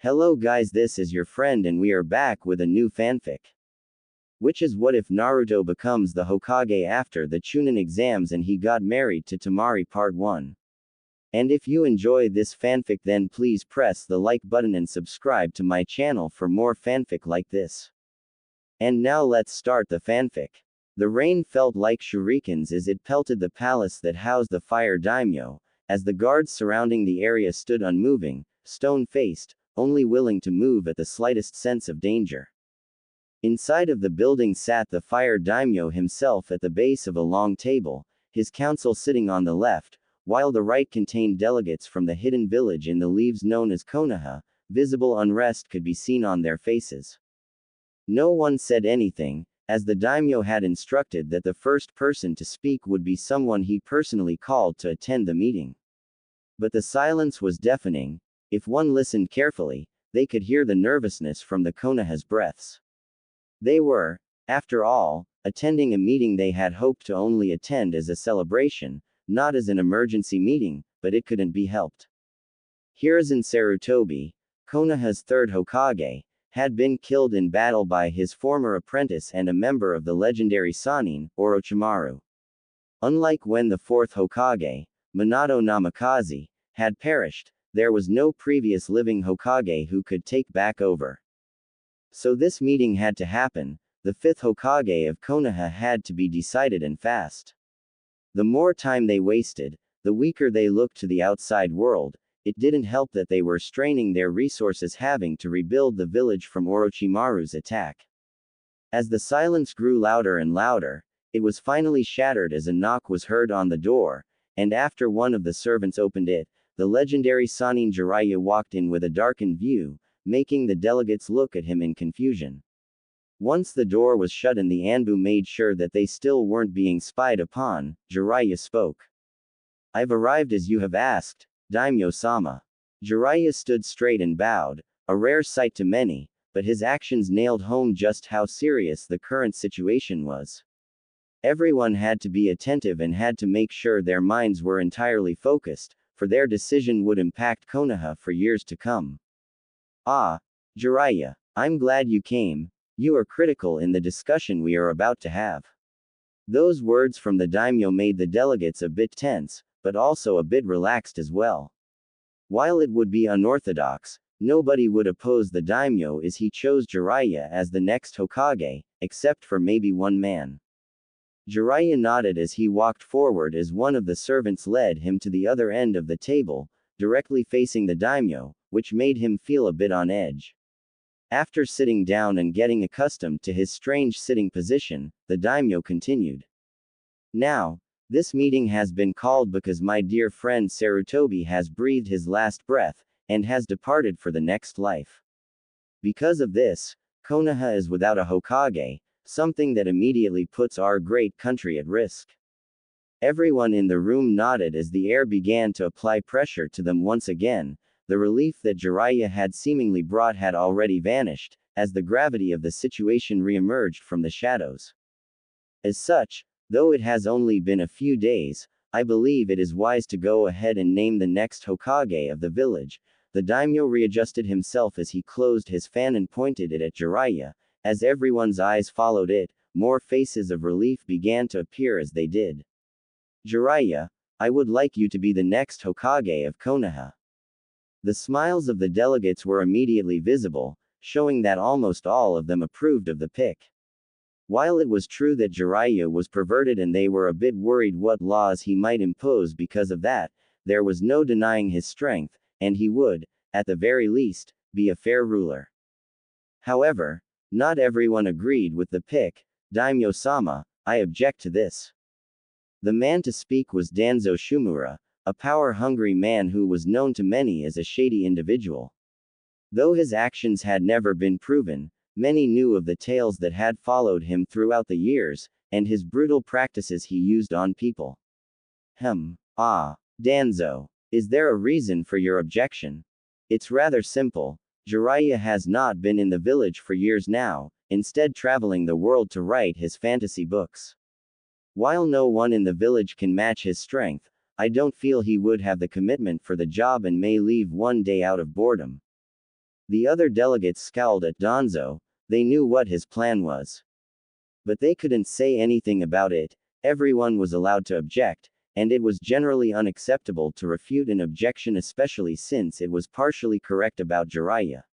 Hello guys, this is your friend and we are back with a new fanfic. Which is what if Naruto becomes the Hokage after the Chunin exams and he got married to Temari part 1. And if you enjoy this fanfic then please press the like button and subscribe to my channel for more fanfic like this. And now let's start the fanfic. The rain felt like shurikens as it pelted the palace that housed the fire daimyo, as the guards surrounding the area stood unmoving, stone-faced, only willing to move at the slightest sense of danger. Inside of the building sat the fire daimyo himself at the base of a long table, his council sitting on the left, while the right contained delegates from the hidden village in the leaves known as Konoha. Visible unrest could be seen on their faces. No one said anything, as the daimyo had instructed that the first person to speak would be someone he personally called to attend the meeting. But the silence was deafening. If one listened carefully, they could hear the nervousness from the Konoha's breaths. They were, after all, attending a meeting they had hoped to only attend as a celebration, not as an emergency meeting, but it couldn't be helped. Hiruzen Sarutobi, Konoha's third Hokage, had been killed in battle by his former apprentice and a member of the legendary Sannin, Orochimaru. Unlike when the fourth Hokage, Minato Namikaze, had perished, there was no previous living Hokage who could take back over. So this meeting had to happen. The fifth Hokage of Konoha had to be decided and fast. The more time they wasted, the weaker they looked to the outside world. It didn't help that they were straining their resources having to rebuild the village from Orochimaru's attack. As the silence grew louder and louder, it was finally shattered as a knock was heard on the door, and after one of the servants opened it, the legendary Sannin Jiraiya walked in with a darkened view, making the delegates look at him in confusion. Once the door was shut and the Anbu made sure that they still weren't being spied upon, Jiraiya spoke. "I've arrived as you have asked, Daimyo-sama." Jiraiya stood straight and bowed, a rare sight to many, but his actions nailed home just how serious the current situation was. Everyone had to be attentive and had to make sure their minds were entirely focused, for their decision would impact Konoha for years to come. "Ah, Jiraiya, I'm glad you came. You are critical in the discussion we are about to have." Those words from the daimyo made the delegates a bit tense, but also a bit relaxed as well. While it would be unorthodox, nobody would oppose the daimyo as he chose Jiraiya as the next Hokage, except for maybe one man. Jiraiya nodded as he walked forward as one of the servants led him to the other end of the table, directly facing the daimyo, which made him feel a bit on edge. After sitting down and getting accustomed to his strange sitting position, the daimyo continued. "Now, this meeting has been called because my dear friend Sarutobi has breathed his last breath, and has departed for the next life. Because of this, Konoha is without a Hokage, something that immediately puts our great country at risk." Everyone in the room nodded as the air began to apply pressure to them once again. The relief that Jiraiya had seemingly brought had already vanished, as the gravity of the situation re-emerged from the shadows. As such, though it has only been a few days, I believe it is wise to go ahead and name the next Hokage of the village. The daimyo readjusted himself as he closed his fan and pointed it at Jiraiya. As everyone's eyes followed it, more faces of relief began to appear as they did. "Jiraiya, I would like you to be the next Hokage of Konoha." The smiles of the delegates were immediately visible, showing that almost all of them approved of the pick. While it was true that Jiraiya was perverted and they were a bit worried what laws he might impose because of that, there was no denying his strength, and he would, at the very least, be a fair ruler. However, not everyone agreed with the pick. "Daimyo-sama, I object to this." The man to speak was Danzo Shumura, a power-hungry man who was known to many as a shady individual. Though his actions had never been proven, many knew of the tales that had followed him throughout the years, and his brutal practices he used on people. Danzo, is there a reason for your objection? It's rather simple. Jiraiya has not been in the village for years now, instead traveling the world to write his fantasy books. While no one in the village can match his strength, I don't feel he would have the commitment for the job and may leave one day out of boredom. The other delegates scowled at Danzo. They knew what his plan was. But they couldn't say anything about it. Everyone was allowed to object, and it was generally unacceptable to refute an objection, especially since it was partially correct about Jiraiya.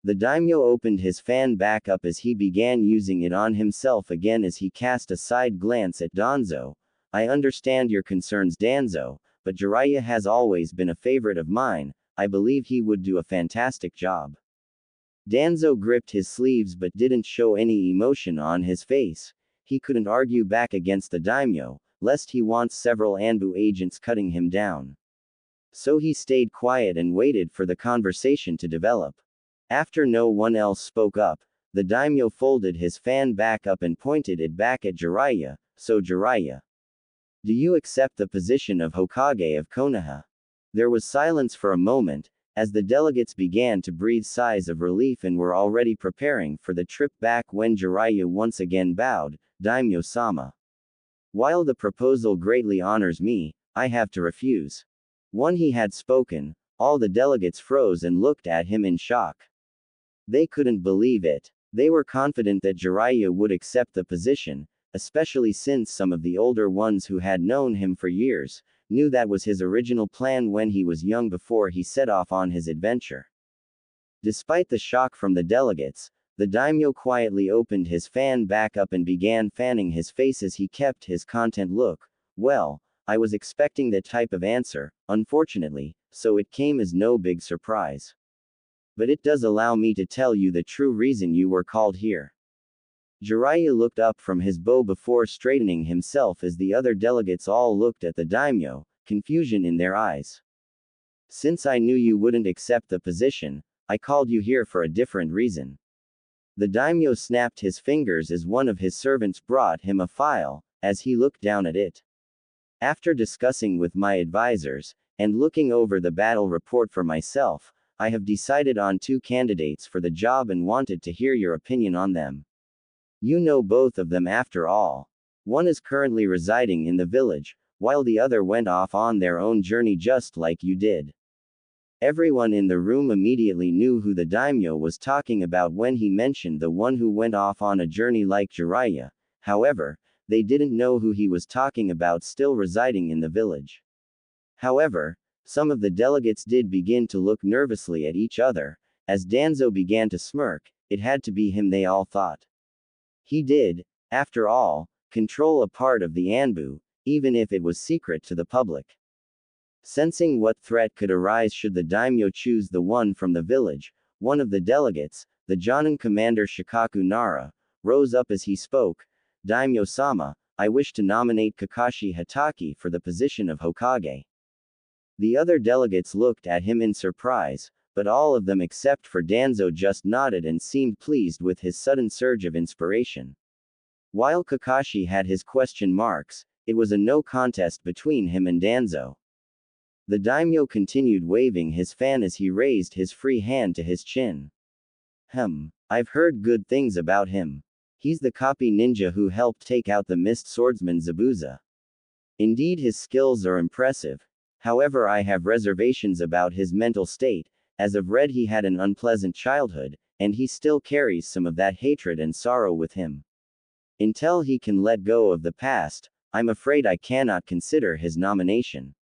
The daimyo opened his fan back up as he began using it on himself again as he cast a side glance at Danzo. I understand your concerns, Danzo, but Jiraiya has always been a favorite of mine. I believe he would do a fantastic job. Danzo gripped his sleeves but didn't show any emotion on his face. He couldn't argue back against the daimyo, lest he wants several Anbu agents cutting him down. So he stayed quiet and waited for the conversation to develop. After no one else spoke up, the daimyo folded his fan back up and pointed it back at Jiraiya. So Jiraiya, do you accept the position of Hokage of Konoha? There was silence for a moment, as the delegates began to breathe sighs of relief and were already preparing for the trip back when Jiraiya once again bowed. Daimyo-sama. While the proposal greatly honors me, I have to refuse. When he had spoken, all the delegates froze and looked at him in shock. They couldn't believe it. They were confident that Jiraiya would accept the position, especially since some of the older ones who had known him for years knew that was his original plan when he was young before he set off on his adventure. Despite the shock from the delegates, the daimyo quietly opened his fan back up and began fanning his face as he kept his content look. Well, I was expecting that type of answer, unfortunately, so it came as no big surprise. But it does allow me to tell you the true reason you were called here. Jiraiya looked up from his bow before straightening himself as the other delegates all looked at the daimyo, confusion in their eyes. Since I knew you wouldn't accept the position, I called you here for a different reason. The daimyo snapped his fingers as one of his servants brought him a file, as he looked down at it. After discussing with my advisors, and looking over the battle report for myself, I have decided on 2 candidates for the job and wanted to hear your opinion on them. You know both of them after all. One is currently residing in the village, while the other went off on their own journey just like you did. Everyone in the room immediately knew who the daimyo was talking about when he mentioned the one who went off on a journey like Jiraiya. However, they didn't know who he was talking about still residing in the village. However, some of the delegates did begin to look nervously at each other. As Danzo began to smirk, it had to be him, they all thought. He did, after all, control a part of the Anbu, even if it was secret to the public. Sensing what threat could arise should the daimyo choose the one from the village, one of the delegates, the Jonan commander Shikaku Nara, rose up as he spoke. Daimyo-sama, I wish to nominate Kakashi Hatake for the position of Hokage. The other delegates looked at him in surprise, but all of them except for Danzo just nodded and seemed pleased with his sudden surge of inspiration. While Kakashi had his question marks, it was a no contest between him and Danzo. The daimyo continued waving his fan as he raised his free hand to his chin. I've heard good things about him. He's the copy ninja who helped take out the mist swordsman Zabuza. Indeed, his skills are impressive. However, I have reservations about his mental state. As of read, he had an unpleasant childhood, and he still carries some of that hatred and sorrow with him. Until he can let go of the past, I'm afraid I cannot consider his nomination.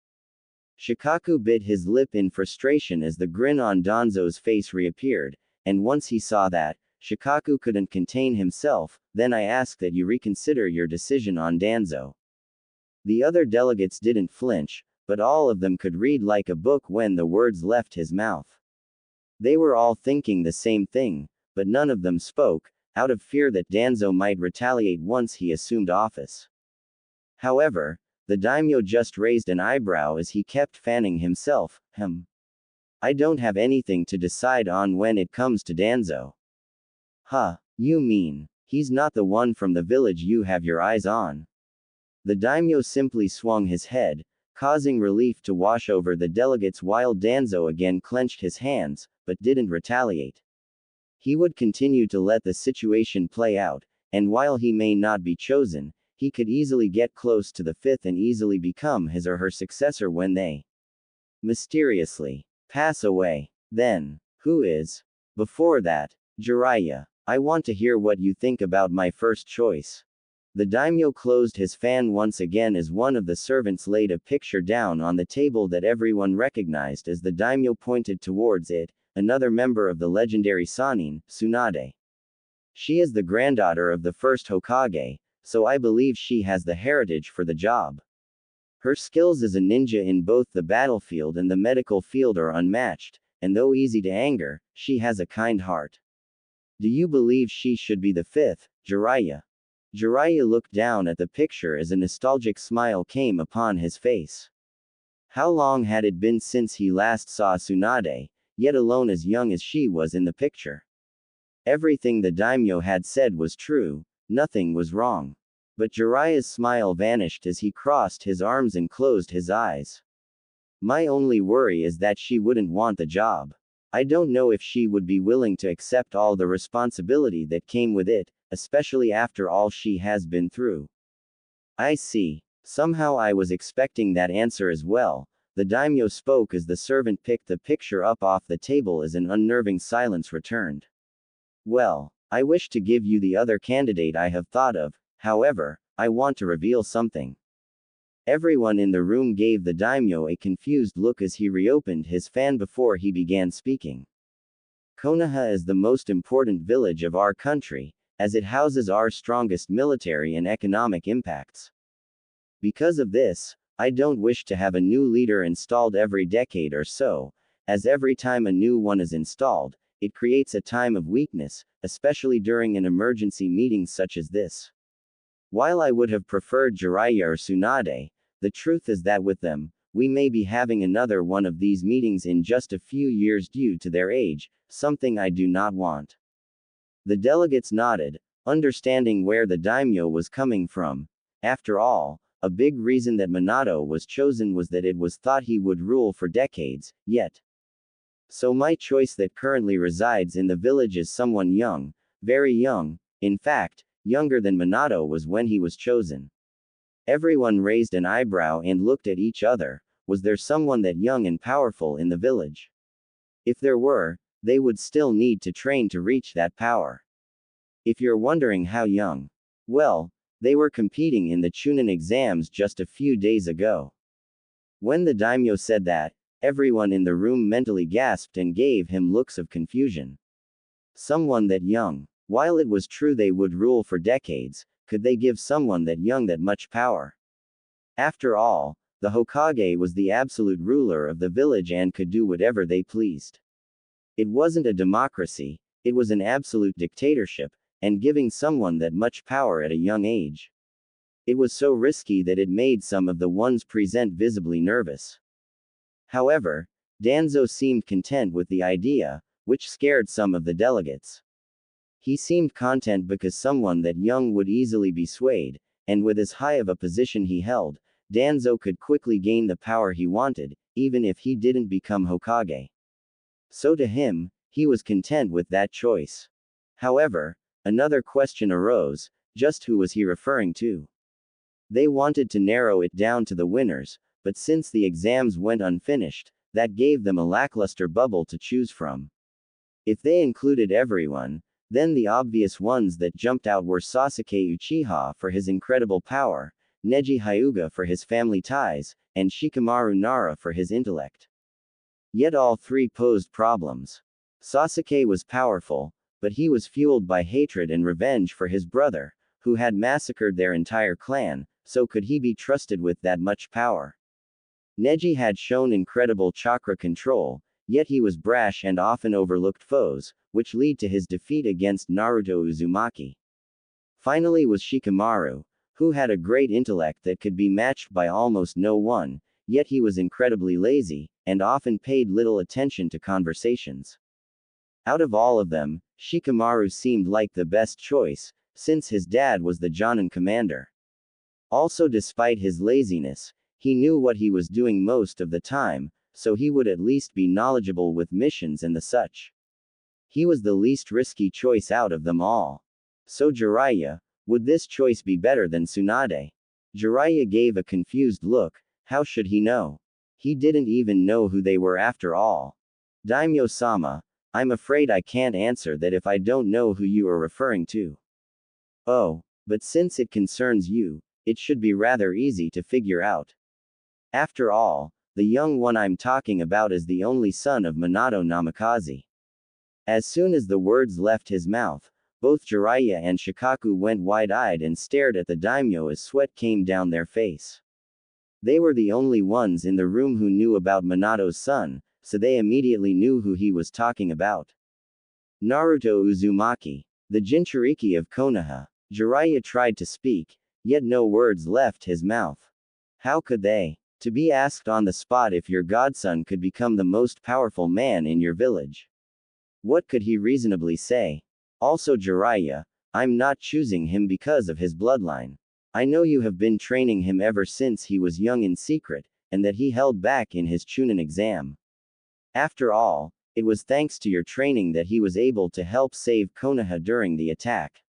Shikaku bit his lip in frustration as the grin on Danzo's face reappeared, and once he saw that, Shikaku couldn't contain himself. Then I ask that you reconsider your decision on Danzo. The other delegates didn't flinch, but all of them could read like a book when the words left his mouth. They were all thinking the same thing, but none of them spoke, out of fear that Danzo might retaliate once he assumed office. However, the daimyo just raised an eyebrow as he kept fanning himself. I don't have anything to decide on when it comes to Danzo. You mean, he's not the one from the village you have your eyes on? The daimyo simply swung his head, causing relief to wash over the delegates while Danzo again clenched his hands, but didn't retaliate. He would continue to let the situation play out, and while he may not be chosen, he could easily get close to the 5th and easily become his or her successor when they mysteriously pass away. Then, who is Before that, Jiraiya, I want to hear what you think about my first choice. The daimyo closed his fan once again as one of the servants laid a picture down on the table that everyone recognized as the daimyo pointed towards it, another member of the legendary Sannin, Tsunade. She is the granddaughter of the first Hokage, so I believe she has the heritage for the job. Her skills as a ninja in both the battlefield and the medical field are unmatched, and though easy to anger, she has a kind heart. Do you believe she should be the fifth, Jiraiya? Jiraiya looked down at the picture as a nostalgic smile came upon his face. How long had it been since he last saw Tsunade, yet alone as young as she was in the picture? Everything the daimyo had said was true, nothing was wrong. But Jiraiya's smile vanished as he crossed his arms and closed his eyes. My only worry is that she wouldn't want the job. I don't know if she would be willing to accept all the responsibility that came with it, especially after all she has been through. I see. Somehow I was expecting that answer as well. The daimyo spoke as the servant picked the picture up off the table as an unnerving silence returned. Well, I wish to give you the other candidate I have thought of, however, I want to reveal something. Everyone in the room gave the daimyo a confused look as he reopened his fan before he began speaking. Konoha is the most important village of our country, as it houses our strongest military and economic impacts. Because of this, I don't wish to have a new leader installed every decade or so, as every time a new one is installed, it creates a time of weakness, especially during an emergency meeting such as this. While I would have preferred Jiraiya or Tsunade, the truth is that with them, we may be having another one of these meetings in just a few years due to their age, something I do not want. The delegates nodded, understanding where the daimyo was coming from. After all, a big reason that Minato was chosen was that it was thought he would rule for decades, yet. So my choice that currently resides in the village is someone young, very young, in fact, younger than Minato was when he was chosen. Everyone raised an eyebrow and looked at each other. Was there someone that young and powerful in the village? If there were, they would still need to train to reach that power. If you're wondering how young, well, they were competing in the Chunin exams just a few days ago. When the daimyo said that, everyone in the room mentally gasped and gave him looks of confusion. Someone that young. While it was true they would rule for decades, could they give someone that young that much power? After all, the Hokage was the absolute ruler of the village and could do whatever they pleased. It wasn't a democracy, it was an absolute dictatorship, and giving someone that much power at a young age. It was so risky that it made some of the ones present visibly nervous. However, Danzo seemed content with the idea, which scared some of the delegates. He seemed content because someone that young would easily be swayed, and with as high of a position he held, Danzo could quickly gain the power he wanted, even if he didn't become Hokage. So to him, he was content with that choice. However, another question arose, just who was he referring to? They wanted to narrow it down to the winners, but since the exams went unfinished, that gave them a lackluster bubble to choose from. If they included everyone, then the obvious ones that jumped out were Sasuke Uchiha for his incredible power, Neji Hyuga for his family ties, and Shikamaru Nara for his intellect. Yet all three posed problems. Sasuke was powerful, but he was fueled by hatred and revenge for his brother, who had massacred their entire clan, so could he be trusted with that much power? Neji had shown incredible chakra control, yet he was brash and often overlooked foes, which lead to his defeat against Naruto Uzumaki. Finally was Shikamaru, who had a great intellect that could be matched by almost no one, yet he was incredibly lazy, and often paid little attention to conversations. Out of all of them, Shikamaru seemed like the best choice, since his dad was the Jonan commander. Also, despite his laziness, he knew what he was doing most of the time, so he would at least be knowledgeable with missions and the such. He was the least risky choice out of them all. So Jiraiya, would this choice be better than Tsunade? Jiraiya gave a confused look. How should he know? He didn't even know who they were after all. Daimyo-sama, I'm afraid I can't answer that if I don't know who you are referring to. Oh, but since it concerns you, it should be rather easy to figure out. After all, the young one I'm talking about is the only son of Minato Namikaze. As soon as the words left his mouth, both Jiraiya and Shikaku went wide-eyed and stared at the daimyo as sweat came down their face. They were the only ones in the room who knew about Minato's son, so they immediately knew who he was talking about. Naruto Uzumaki, the Jinchuriki of Konoha. Jiraiya tried to speak, yet no words left his mouth. How could they? To be asked on the spot if your godson could become the most powerful man in your village. What could he reasonably say? Also Jiraiya, I'm not choosing him because of his bloodline. I know you have been training him ever since he was young in secret, and that he held back in his Chunin exam. After all, it was thanks to your training that he was able to help save Konoha during the attack.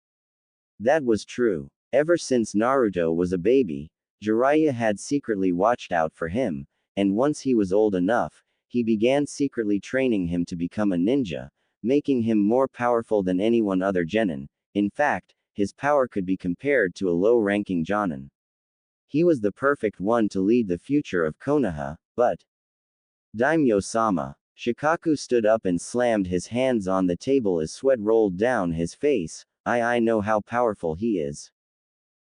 That was true. Ever since Naruto was a baby, Jiraiya had secretly watched out for him, and once he was old enough, he began secretly training him to become a ninja, making him more powerful than anyone other genin. In fact, his power could be compared to a low-ranking Jonan. He was the perfect one to lead the future of Konoha, but... Daimyo-sama. Shikaku stood up and slammed his hands on the table as sweat rolled down his face. I know how powerful he is.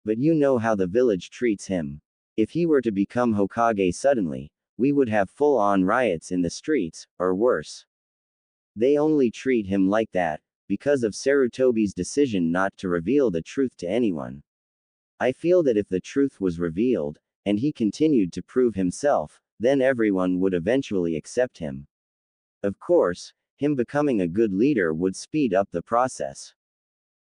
But you know how the village treats him. If he were to become Hokage suddenly, we would have full-on riots in the streets, or worse. They only treat him like that, because of Sarutobi's decision not to reveal the truth to anyone. I feel that if the truth was revealed, and he continued to prove himself, then everyone would eventually accept him. Of course, him becoming a good leader would speed up the process.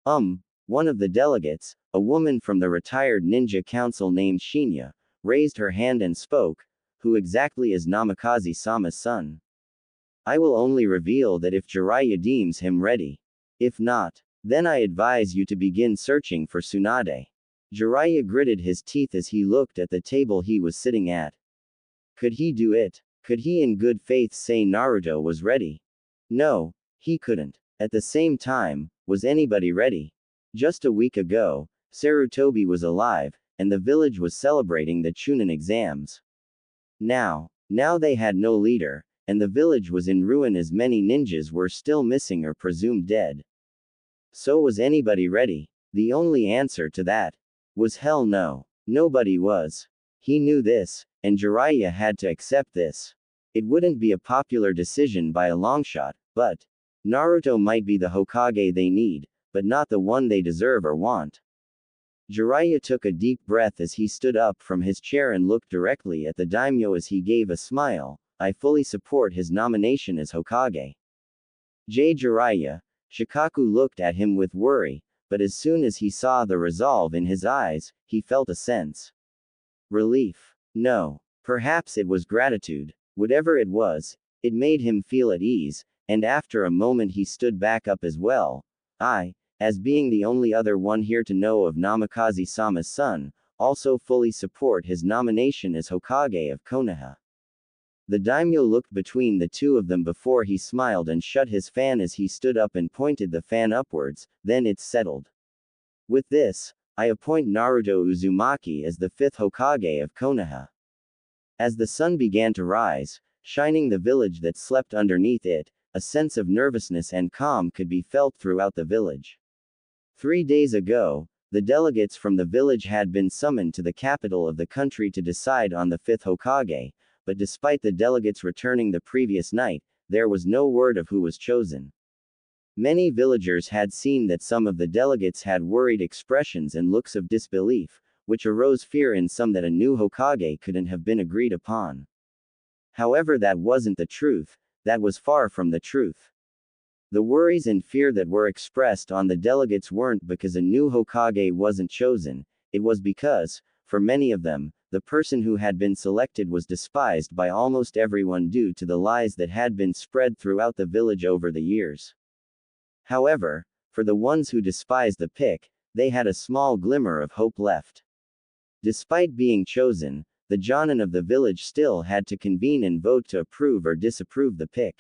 One of the delegates, a woman from the retired ninja council named Shinya, raised her hand and spoke. Who exactly is Namikaze-sama's son? I will only reveal that if Jiraiya deems him ready. If not, then I advise you to begin searching for Tsunade. Jiraiya gritted his teeth as he looked at the table he was sitting at. Could he do it? Could he in good faith say Naruto was ready? No, he couldn't. At the same time, was anybody ready? Just a week ago, Sarutobi was alive, and the village was celebrating the Chunin exams. Now they had no leader, and the village was in ruin as many ninjas were still missing or presumed dead. So was anybody ready? The only answer to that was hell no. Nobody was. He knew this, and Jiraiya had to accept this. It wouldn't be a popular decision by a long shot, but Naruto might be the Hokage they need, but not the one they deserve or want. Jiraiya took a deep breath as he stood up from his chair and looked directly at the daimyo as he gave a smile. I fully support his nomination as Hokage. Jiraiya. Shikaku looked at him with worry, but as soon as he saw the resolve in his eyes, he felt a sense. Relief. No. Perhaps it was gratitude. Whatever it was, it made him feel at ease, and after a moment he stood back up as well. I, as being the only other one here to know of Namikaze-sama's son, also fully support his nomination as Hokage of Konoha. The daimyo looked between the two of them before he smiled and shut his fan as he stood up and pointed the fan upwards. Then it's settled. With this, I appoint Naruto Uzumaki as the 5th Hokage of Konoha. As the sun began to rise, shining the village that slept underneath it, a sense of nervousness and calm could be felt throughout the village. 3 days ago, the delegates from the village had been summoned to the capital of the country to decide on the 5th Hokage, but despite the delegates returning the previous night, there was no word of who was chosen. Many villagers had seen that some of the delegates had worried expressions and looks of disbelief, which arose fear in some that a new Hokage couldn't have been agreed upon. However, that wasn't the truth, that was far from the truth. The worries and fear that were expressed on the delegates weren't because a new Hokage wasn't chosen, it was because, for many of them, the person who had been selected was despised by almost everyone due to the lies that had been spread throughout the village over the years. However, for the ones who despised the pick, they had a small glimmer of hope left. Despite being chosen, the Jonan of the village still had to convene and vote to approve or disapprove the pick.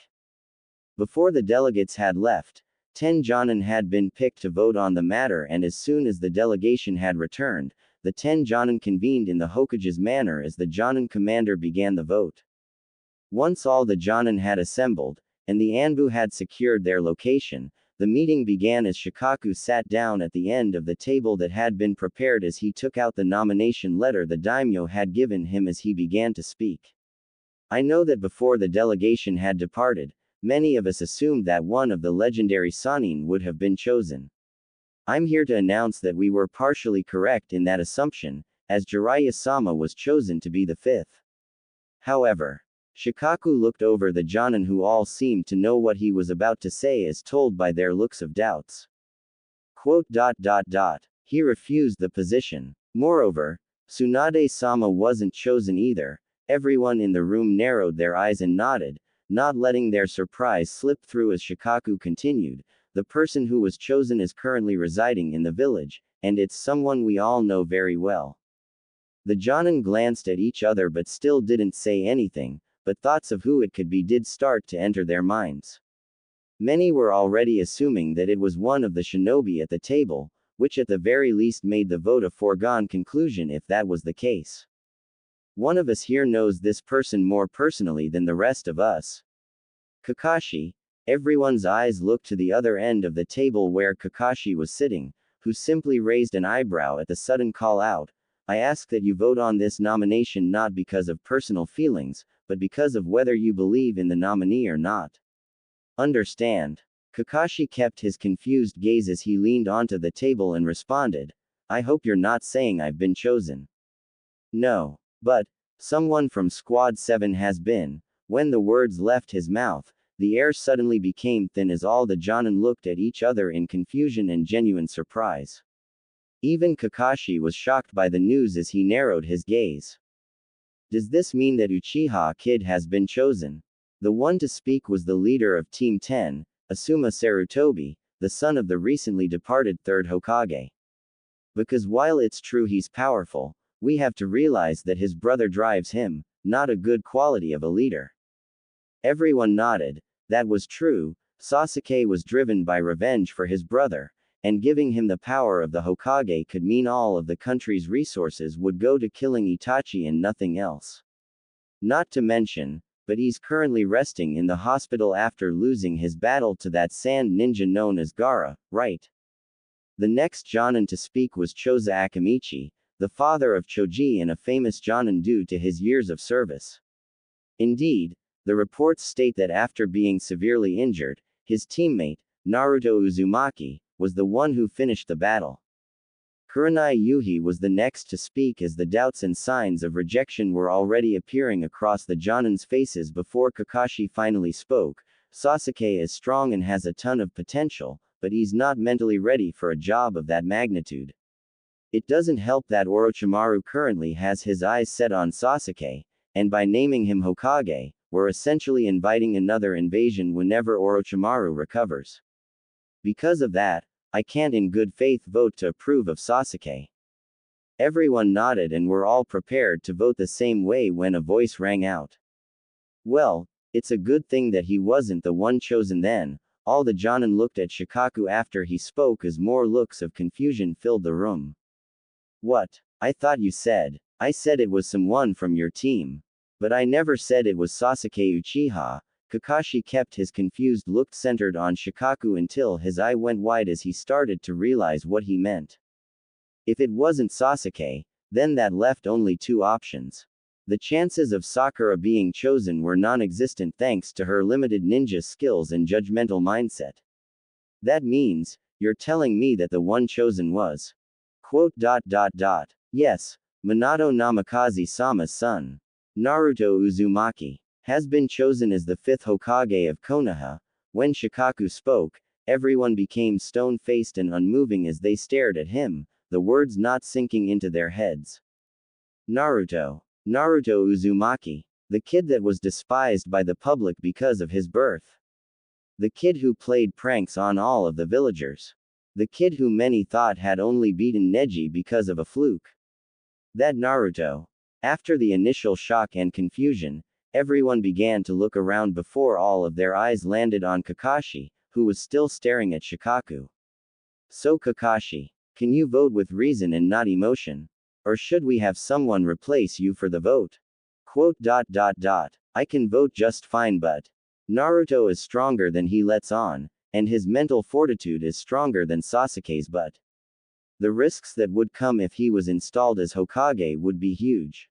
Before the delegates had left, 10 Jonan had been picked to vote on the matter, and as soon as the delegation had returned, the 10 Jonan convened in the Hokage's manor as the Jonan commander began the vote. Once all the Jonan had assembled, and the Anbu had secured their location, the meeting began as Shikaku sat down at the end of the table that had been prepared as he took out the nomination letter the daimyo had given him as he began to speak. I know that before the delegation had departed, many of us assumed that one of the legendary Sannin would have been chosen. I'm here to announce that we were partially correct in that assumption, as Jiraiya-sama was chosen to be the fifth. However, Shikaku looked over the Jonan who all seemed to know what he was about to say as told by their looks of doubts. He refused the position. Moreover, Tsunade-sama wasn't chosen either. Everyone in the room narrowed their eyes and nodded, not letting their surprise slip through as Shikaku continued. The person who was chosen is currently residing in the village, and it's someone we all know very well. The Jonan glanced at each other but still didn't say anything, but thoughts of who it could be did start to enter their minds. Many were already assuming that it was one of the shinobi at the table, which at the very least made the vote a foregone conclusion if that was the case. One of us here knows this person more personally than the rest of us. Kakashi. Everyone's eyes looked to the other end of the table where Kakashi was sitting, who simply raised an eyebrow at the sudden call out. I ask that you vote on this nomination not because of personal feelings, but because of whether you believe in the nominee or not. Understand? Kakashi kept his confused gaze as he leaned onto the table and responded, I hope you're not saying I've been chosen. No. But, someone from Squad 7 has been. When the words left his mouth, the air suddenly became thin as all the Jonan looked at each other in confusion and genuine surprise. Even Kakashi was shocked by the news as he narrowed his gaze. Does this mean that Uchiha Kid has been chosen? The one to speak was the leader of Team 10, Asuma Sarutobi, the son of the recently departed third Hokage. Because while it's true he's powerful, we have to realize that his brother drives him, not a good quality of a leader. Everyone nodded. That was true. Sasuke was driven by revenge for his brother, and giving him the power of the Hokage could mean all of the country's resources would go to killing Itachi and nothing else. Not to mention, but he's currently resting in the hospital after losing his battle to that sand ninja known as Gaara, right? The next Jonan to speak was Choza Akamichi, the father of Choji and a famous Jonan due to his years of service. Indeed, the reports state that after being severely injured, his teammate, Naruto Uzumaki, was the one who finished the battle. Kurenai Yuhi was the next to speak as the doubts and signs of rejection were already appearing across the Jonan's faces before Kakashi finally spoke. Sasuke is strong and has a ton of potential, but he's not mentally ready for a job of that magnitude. It doesn't help that Orochimaru currently has his eyes set on Sasuke, and by naming him Hokage, we're essentially inviting another invasion whenever Orochimaru recovers. Because of that, I can't in good faith vote to approve of Sasuke. Everyone nodded and were all prepared to vote the same way when a voice rang out. Well, it's a good thing that he wasn't the one chosen then. All the Jonan looked at Shikaku after he spoke as more looks of confusion filled the room. What? I thought you said. I said it was someone from your team. But I never said it was Sasuke Uchiha. Kakashi kept his confused look centered on Shikaku until his eye went wide as he started to realize what he meant. If it wasn't Sasuke, then that left only two options. The chances of Sakura being chosen were non-existent thanks to her limited ninja skills and judgmental mindset. That means, you're telling me that the one chosen was. Yes, Minato Namikaze-sama's son, Naruto Uzumaki, has been chosen as the fifth Hokage of Konoha. When Shikaku spoke, everyone became stone-faced and unmoving as they stared at him, the words not sinking into their heads. Naruto Uzumaki, the kid that was despised by the public because of his birth. The kid who played pranks on all of the villagers. The kid who many thought had only beaten Neji because of a fluke. That Naruto. After the initial shock and confusion, Everyone began to look around before all of their eyes landed on Kakashi, who was still staring at Shikaku. So Kakashi, can you vote with reason and not emotion? Or should we have someone replace you for the vote? Quote. I can vote just fine, but Naruto is stronger than he lets on, and his mental fortitude is stronger than Sasuke's, but the risks that would come if he was installed as Hokage would be huge.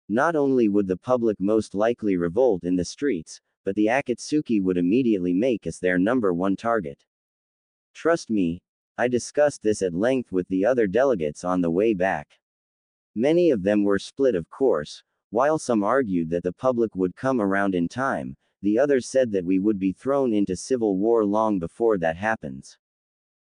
Not only would the public most likely revolt in the streets, but the Akatsuki would immediately make us their number one target. Trust me, I discussed this at length with the other delegates on the way back. Many of them were split, of course. While some argued that the public would come around in time, the others said that we would be thrown into civil war long before that happens.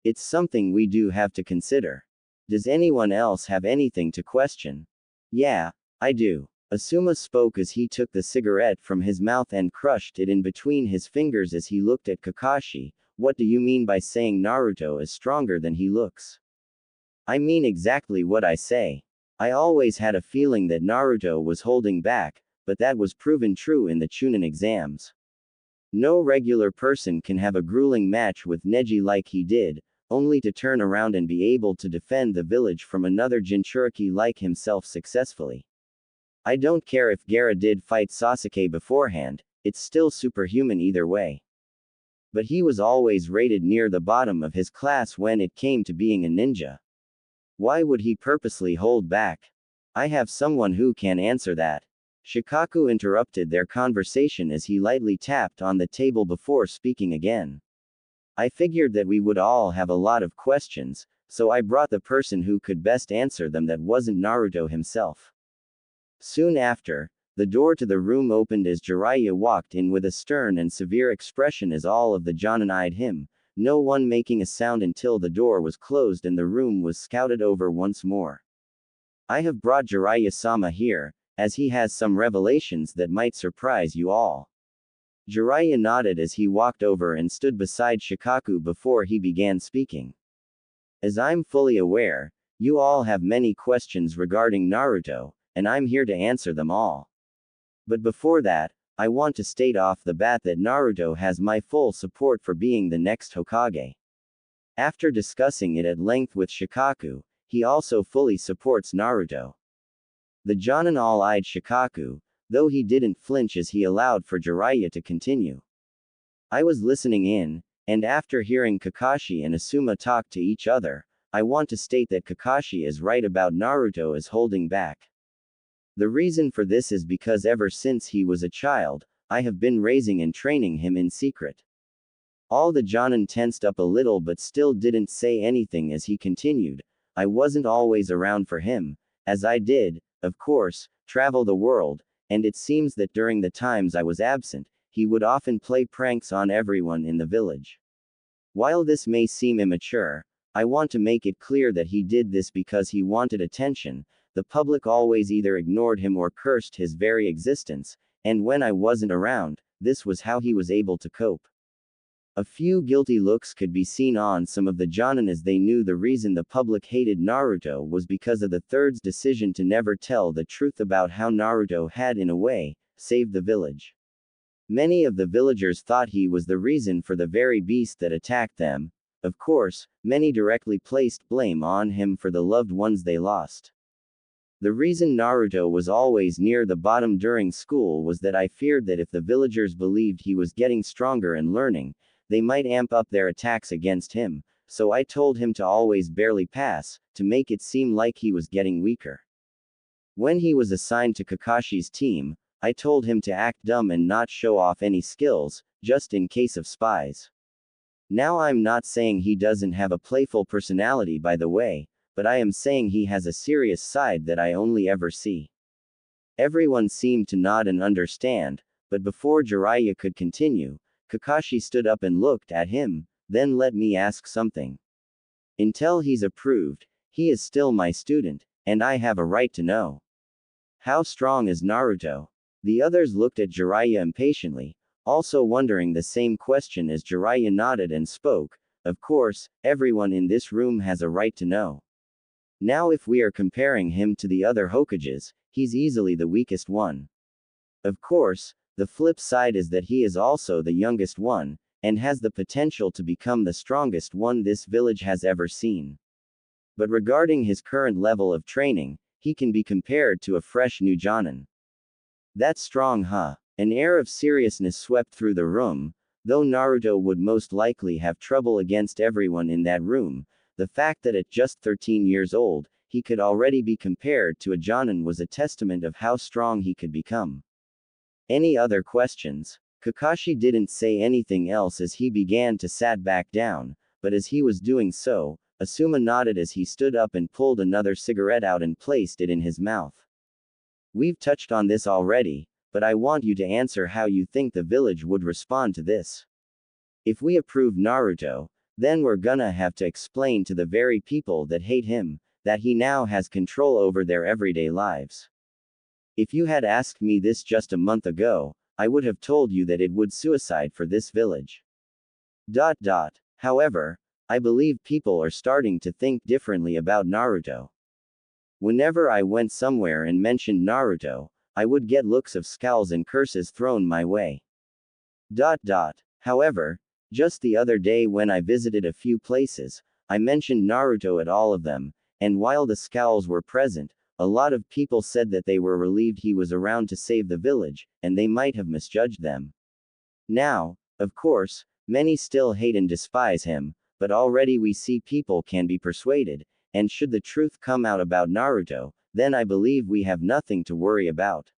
It's something we do have to consider. Does anyone else have anything to question? Yeah, I do. Asuma spoke as he took the cigarette from his mouth and crushed it in between his fingers as he looked at Kakashi. What do you mean by saying Naruto is stronger than he looks? I mean exactly what I say. I always had a feeling that Naruto was holding back, but that was proven true in the Chunin exams. No regular person can have a grueling match with Neji like he did, only to turn around and be able to defend the village from another Jinchuriki like himself successfully. I don't care if Gaara did fight Sasuke beforehand, it's still superhuman either way. But he was always rated near the bottom of his class when it came to being a ninja. Why would he purposely hold back? I have someone who can answer that. Shikaku interrupted their conversation as he lightly tapped on the table before speaking again. I figured that we would all have a lot of questions, so I brought the person who could best answer them that wasn't Naruto himself. Soon after, the door to the room opened as Jiraiya walked in with a stern and severe expression as all of the Jonan eyed him, no one making a sound until the door was closed and the room was scouted over once more. I have brought Jiraiya-sama here, as he has some revelations that might surprise you all. Jiraiya nodded as he walked over and stood beside Shikaku before he began speaking. As I'm fully aware, you all have many questions regarding Naruto, and I'm here to answer them all. But before that, I want to state off the bat that Naruto has my full support for being the next Hokage. After discussing it at length with Shikaku, he also fully supports Naruto. The Jonan all-eyed Shikaku, though he didn't flinch as he allowed for Jiraiya to continue. I was listening in, and after hearing Kakashi and Asuma talk to each other, I want to state that Kakashi is right about Naruto as holding back. The reason for this is because ever since he was a child, I have been raising and training him in secret. All the Jonan tensed up a little but still didn't say anything as he continued. I wasn't always around for him, as I did, of course, travel the world, and it seems that during the times I was absent, he would often play pranks on everyone in the village. While this may seem immature, I want to make it clear that he did this because he wanted attention. The public always either ignored him or cursed his very existence, and when I wasn't around, this was how he was able to cope. A few guilty looks could be seen on some of the Jonan as they knew the reason the public hated Naruto was because of the third's decision to never tell the truth about how Naruto had, in a way, saved the village. Many of the villagers thought he was the reason for the very beast that attacked them. Of course, many directly placed blame on him for the loved ones they lost. The reason Naruto was always near the bottom during school was that I feared that if the villagers believed he was getting stronger and learning, they might amp up their attacks against him, so I told him to always barely pass, to make it seem like he was getting weaker. When he was assigned to Kakashi's team, I told him to act dumb and not show off any skills, just in case of spies. Now I'm not saying he doesn't have a playful personality, by the way, but I am saying he has a serious side that I only ever see. Everyone seemed to nod and understand, but before Jiraiya could continue, Kakashi stood up and looked at him, then let me ask something. Until he's approved, he is still my student, and I have a right to know. How strong is Naruto? The others looked at Jiraiya impatiently, also wondering the same question as Jiraiya nodded and spoke. Of course, everyone in this room has a right to know. Now if we are comparing him to the other Hokages, he's easily the weakest one. Of course, the flip side is that he is also the youngest one, and has the potential to become the strongest one this village has ever seen. But regarding his current level of training, he can be compared to a fresh new Jonan. That's strong, huh? An air of seriousness swept through the room. Though Naruto would most likely have trouble against everyone in that room, the fact that at just 13 years old, he could already be compared to a Jonan was a testament of how strong he could become. Any other questions? Kakashi didn't say anything else as he began to sat back down, but as he was doing so, Asuma nodded as he stood up and pulled another cigarette out and placed it in his mouth. We've touched on this already, but I want you to answer how you think the village would respond to this. If we approve Naruto, then we're gonna have to explain to the very people that hate him, that he now has control over their everyday lives. If you had asked me this just a month ago, I would have told you that it would suicide for this village. However, I believe people are starting to think differently about Naruto. Whenever I went somewhere and mentioned Naruto, I would get looks of scowls and curses thrown my way. However, just the other day when I visited a few places, I mentioned Naruto at all of them, and while the scowls were present, a lot of people said that they were relieved he was around to save the village, and they might have misjudged them. Now, of course, many still hate and despise him, but already we see people can be persuaded, and should the truth come out about Naruto, then I believe we have nothing to worry about.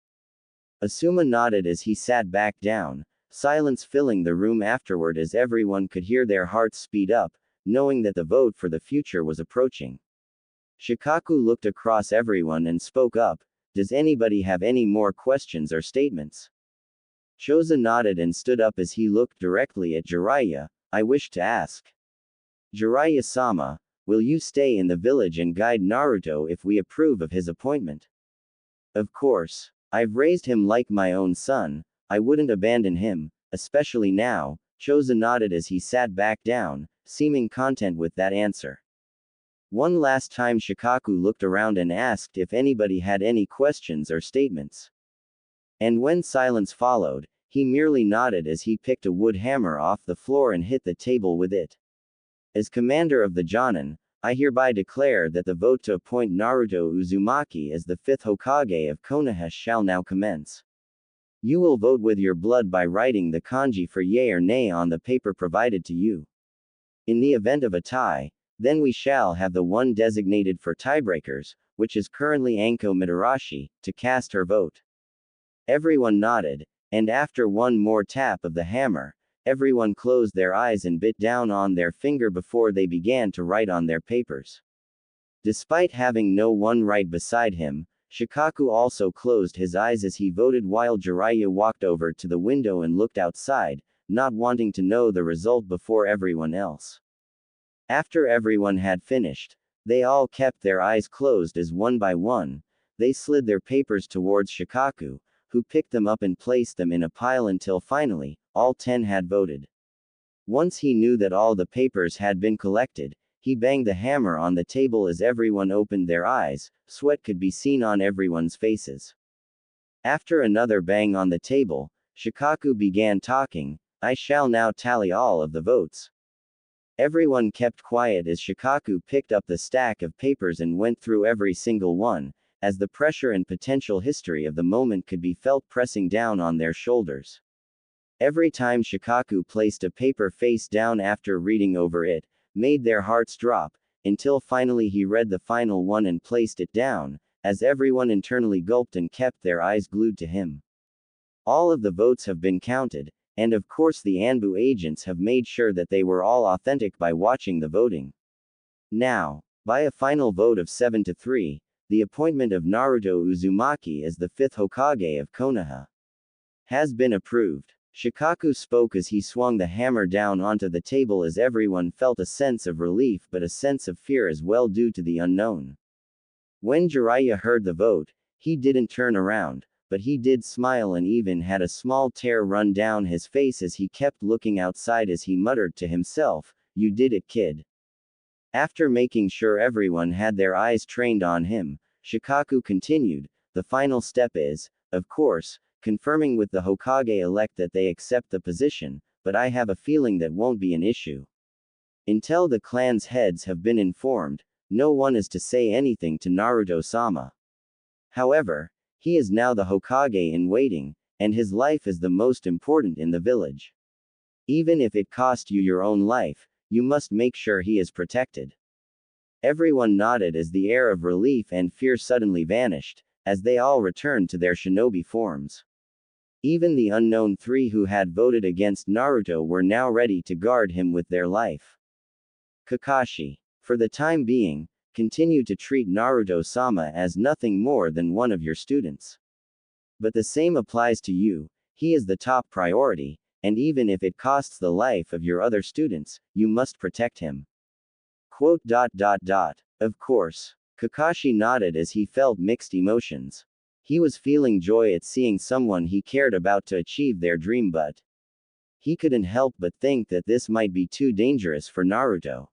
Asuma nodded as he sat back down, silence filling the room afterward as everyone could hear their hearts speed up, knowing that the vote for the future was approaching. Shikaku looked across everyone and spoke up, "Does anybody have any more questions or statements?" Choza nodded and stood up as he looked directly at Jiraiya. "I wish to ask. Jiraiya-sama, will you stay in the village and guide Naruto if we approve of his appointment?" "Of course. I've raised him like my own son, I wouldn't abandon him, especially now." Choza nodded as he sat back down, seeming content with that answer. One last time Shikaku looked around and asked if anybody had any questions or statements. And when silence followed, he merely nodded as he picked a wood hammer off the floor and hit the table with it. "As commander of the Jonan, I hereby declare that the vote to appoint Naruto Uzumaki as the 5th Hokage of Konoha shall now commence. You will vote with your blood by writing the kanji for yea or nay on the paper provided to you. In the event of a tie, then we shall have the one designated for tiebreakers, which is currently Anko Mitarashi, to cast her vote." Everyone nodded, and after one more tap of the hammer, everyone closed their eyes and bit down on their finger before they began to write on their papers. Despite having no one right beside him, Shikaku also closed his eyes as he voted while Jiraiya walked over to the window and looked outside, not wanting to know the result before everyone else. After everyone had finished, they all kept their eyes closed as one by one, they slid their papers towards Shikaku, who picked them up and placed them in a pile until finally, all 10 had voted. Once he knew that all the papers had been collected, he banged the hammer on the table as everyone opened their eyes, sweat could be seen on everyone's faces. After another bang on the table, Shikaku began talking, "I shall now tally all of the votes." Everyone kept quiet as Shikaku picked up the stack of papers and went through every single one, as the pressure and potential history of the moment could be felt pressing down on their shoulders. Every time Shikaku placed a paper face down after reading over it, made their hearts drop, until finally he read the final one and placed it down, as everyone internally gulped and kept their eyes glued to him. All of the votes have been counted, and of course the Anbu agents have made sure that they were all authentic by watching the voting. Now, by a final vote of 7-3, the appointment of Naruto Uzumaki as the 5th Hokage of Konoha has been approved. Shikaku spoke as he swung the hammer down onto the table as everyone felt a sense of relief but a sense of fear as well due to the unknown. When Jiraiya heard the vote, he didn't turn around, but he did smile and even had a small tear run down his face as he kept looking outside as he muttered to himself, "You did it, kid." After making sure everyone had their eyes trained on him, Shikaku continued, "The final step is, of course, confirming with the Hokage-elect that they accept the position, but I have a feeling that won't be an issue. Until the clan's heads have been informed, no one is to say anything to Naruto-sama. However, he is now the Hokage in waiting, and his life is the most important in the village. Even if it cost you your own life, you must make sure he is protected. Everyone nodded as the air of relief and fear suddenly vanished, as they all returned to their shinobi forms. Even the unknown three who had voted against Naruto were now ready to guard him with their life. Kakashi, for the time being, continue to treat Naruto-sama as nothing more than one of your students. But the same applies to you, he is the top priority, and even if it costs the life of your other students, you must protect him. Of course. Kakashi nodded as he felt mixed emotions. He was feeling joy at seeing someone he cared about to achieve their dream, but he couldn't help but think that this might be too dangerous for Naruto.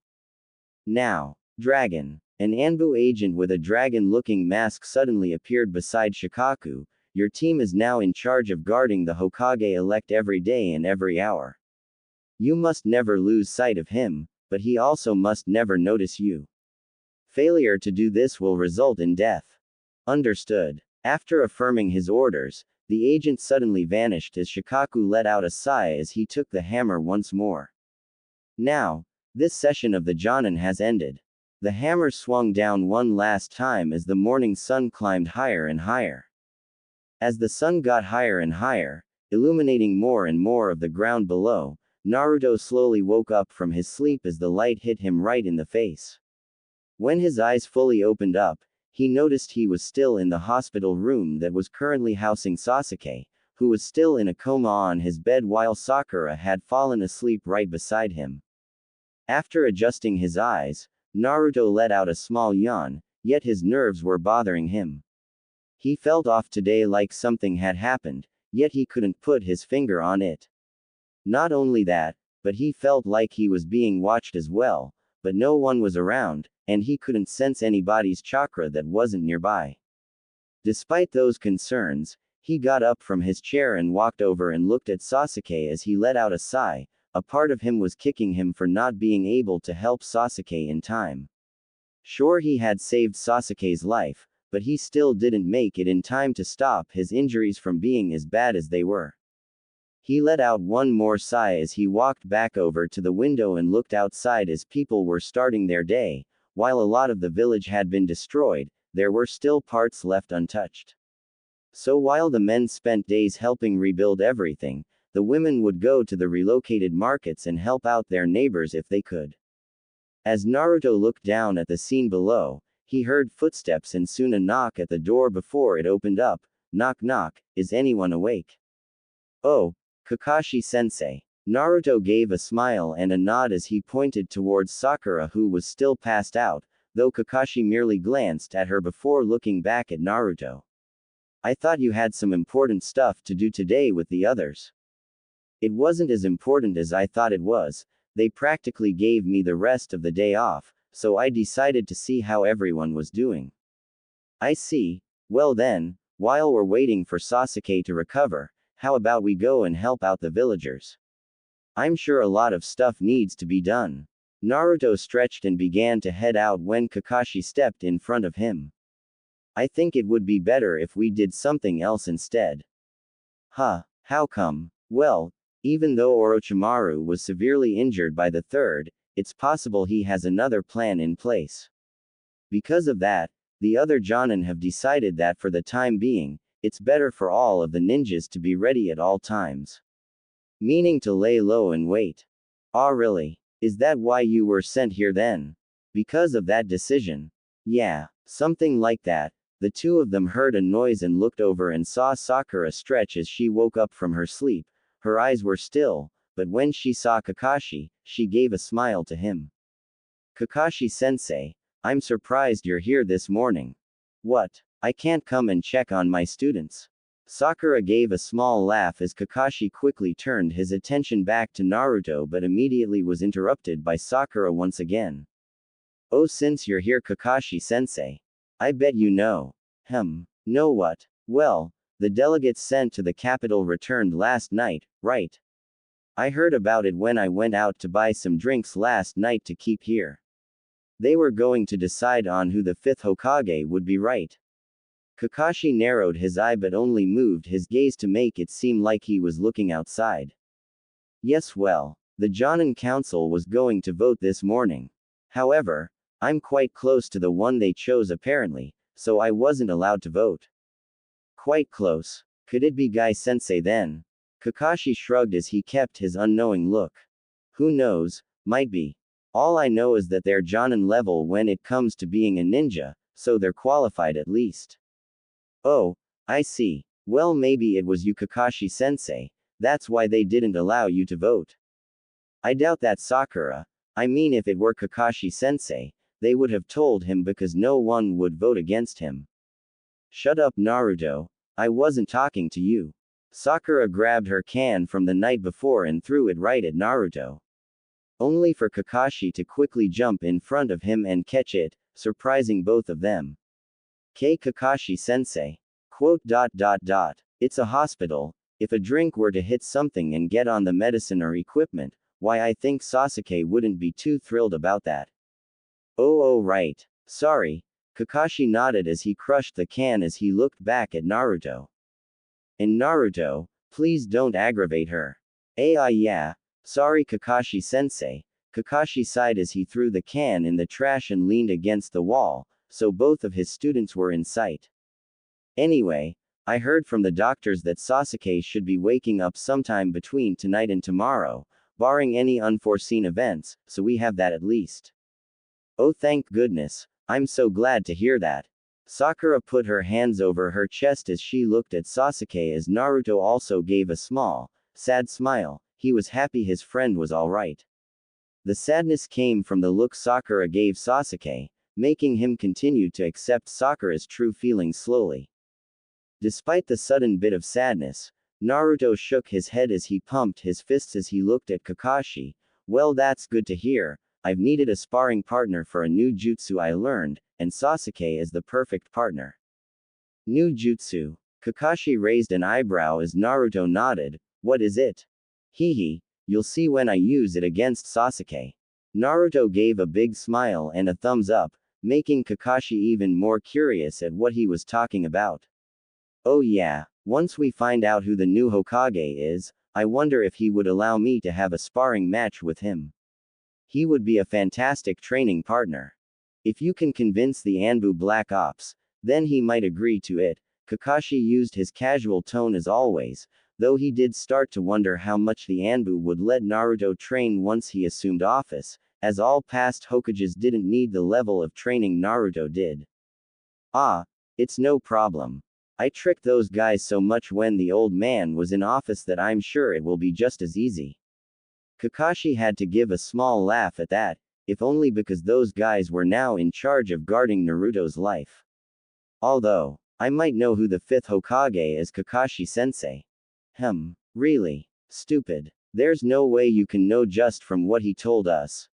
Now, Dragon. An Anbu agent with a dragon-looking mask suddenly appeared beside Shikaku. Your team is now in charge of guarding the Hokage-elect every day and every hour. You must never lose sight of him, but he also must never notice you. Failure to do this will result in death. Understood. After affirming his orders, the agent suddenly vanished as Shikaku let out a sigh as he took the hammer once more. Now, this session of the Jonan has ended. The hammer swung down one last time as the morning sun climbed higher and higher. As the sun got higher and higher, illuminating more and more of the ground below, Naruto slowly woke up from his sleep as the light hit him right in the face. When his eyes fully opened up, he noticed he was still in the hospital room that was currently housing Sasuke, who was still in a coma on his bed while Sakura had fallen asleep right beside him. After adjusting his eyes, Naruto let out a small yawn, yet his nerves were bothering him. He felt off today, like something had happened, yet he couldn't put his finger on it. Not only that, but he felt like he was being watched as well, but no one was around, and he couldn't sense anybody's chakra that wasn't nearby. Despite those concerns, he got up from his chair and walked over and looked at Sasuke as he let out a sigh. A part of him was kicking him for not being able to help Sasuke in time. Sure, he had saved Sasuke's life, but he still didn't make it in time to stop his injuries from being as bad as they were. He let out one more sigh as he walked back over to the window and looked outside as people were starting their day. While a lot of the village had been destroyed, there were still parts left untouched. So while the men spent days helping rebuild everything, the women would go to the relocated markets and help out their neighbors if they could. As Naruto looked down at the scene below, he heard footsteps and soon a knock at the door before it opened up. Knock knock, is anyone awake? Oh, Kakashi-sensei. Naruto gave a smile and a nod as he pointed towards Sakura, who was still passed out, though Kakashi merely glanced at her before looking back at Naruto. I thought you had some important stuff to do today with the others. It wasn't as important as I thought it was. They practically gave me the rest of the day off, so I decided to see how everyone was doing. I see. Well then, while we're waiting for Sasuke to recover, how about we go and help out the villagers? I'm sure a lot of stuff needs to be done. Naruto stretched and began to head out when Kakashi stepped in front of him. I think it would be better if we did something else instead. Huh, how come? Well, even though Orochimaru was severely injured by the third, it's possible he has another plan in place. Because of that, the other Jonin have decided that for the time being, it's better for all of the ninjas to be ready at all times. Meaning to lay low and wait. Ah, really? Is that why you were sent here then? Because of that decision? Yeah, something like that. The two of them heard a noise and looked over and saw Sakura stretch as she woke up from her sleep. Her eyes were still, but when she saw Kakashi, she gave a smile to him. Kakashi-sensei, I'm surprised you're here this morning. What? I can't come and check on my students? Sakura gave a small laugh as Kakashi quickly turned his attention back to Naruto but immediately was interrupted by Sakura once again. Oh, since you're here, Kakashi-sensei. I bet you know. Know what? Well, The delegates sent to the capital returned last night, right? I heard about it when I went out to buy some drinks last night to keep here. They were going to decide on who the fifth Hokage would be, right? Kakashi narrowed his eye but only moved his gaze to make it seem like he was looking outside. Yes, well, the Jonan Council was going to vote this morning. However, I'm quite close to the one they chose apparently, so I wasn't allowed to vote. Quite close. Could it be Guy-sensei then? Kakashi shrugged as he kept his unknowing look. Who knows, might be. All I know is that they're Jonan level when it comes to being a ninja, so they're qualified at least. Oh, I see. Well, maybe it was you, Kakashi-sensei, that's why they didn't allow you to vote. I doubt that, Sakura. I mean, if it were Kakashi-sensei, they would have told him because no one would vote against him. Shut up, Naruto. I wasn't talking to you. Sakura grabbed her can from the night before and threw it right at Naruto. Only for Kakashi to quickly jump in front of him and catch it, surprising both of them. Kakashi-sensei. Quote. It's a hospital. If a drink were to hit something and get on the medicine or equipment, why, I think Sasuke wouldn't be too thrilled about that. Oh, right. Sorry. Kakashi nodded as he crushed the can as he looked back at Naruto. And Naruto, please don't aggravate her. Yeah. Sorry, Kakashi-sensei. Kakashi sighed as he threw the can in the trash and leaned against the wall, so both of his students were in sight. Anyway, I heard from the doctors that Sasuke should be waking up sometime between tonight and tomorrow, barring any unforeseen events, so we have that at least. Oh, thank goodness. I'm so glad to hear that. Sakura put her hands over her chest as she looked at Sasuke as Naruto also gave a small, sad smile. He was happy his friend was alright. The sadness came from the look Sakura gave Sasuke, making him continue to accept Sakura's true feelings slowly. Despite the sudden bit of sadness, Naruto shook his head as he pumped his fists as he looked at Kakashi. Well, that's good to hear. I've needed a sparring partner for a new jutsu I learned, and Sasuke is the perfect partner. New jutsu. Kakashi raised an eyebrow as Naruto nodded. What is it? Hehe, you'll see when I use it against Sasuke. Naruto gave a big smile and a thumbs up, making Kakashi even more curious at what he was talking about. Oh yeah, once we find out who the new Hokage is, I wonder if he would allow me to have a sparring match with him. He would be a fantastic training partner. If you can convince the Anbu Black Ops, then he might agree to it. Kakashi used his casual tone as always, though he did start to wonder how much the Anbu would let Naruto train once he assumed office, as all past Hokages didn't need the level of training Naruto did. Ah, it's no problem. I tricked those guys so much when the old man was in office that I'm sure it will be just as easy. Kakashi had to give a small laugh at that, if only because those guys were now in charge of guarding Naruto's life. Although, I might know who the fifth Hokage is, Kakashi-sensei. Really? Stupid. There's no way you can know just from what he told us.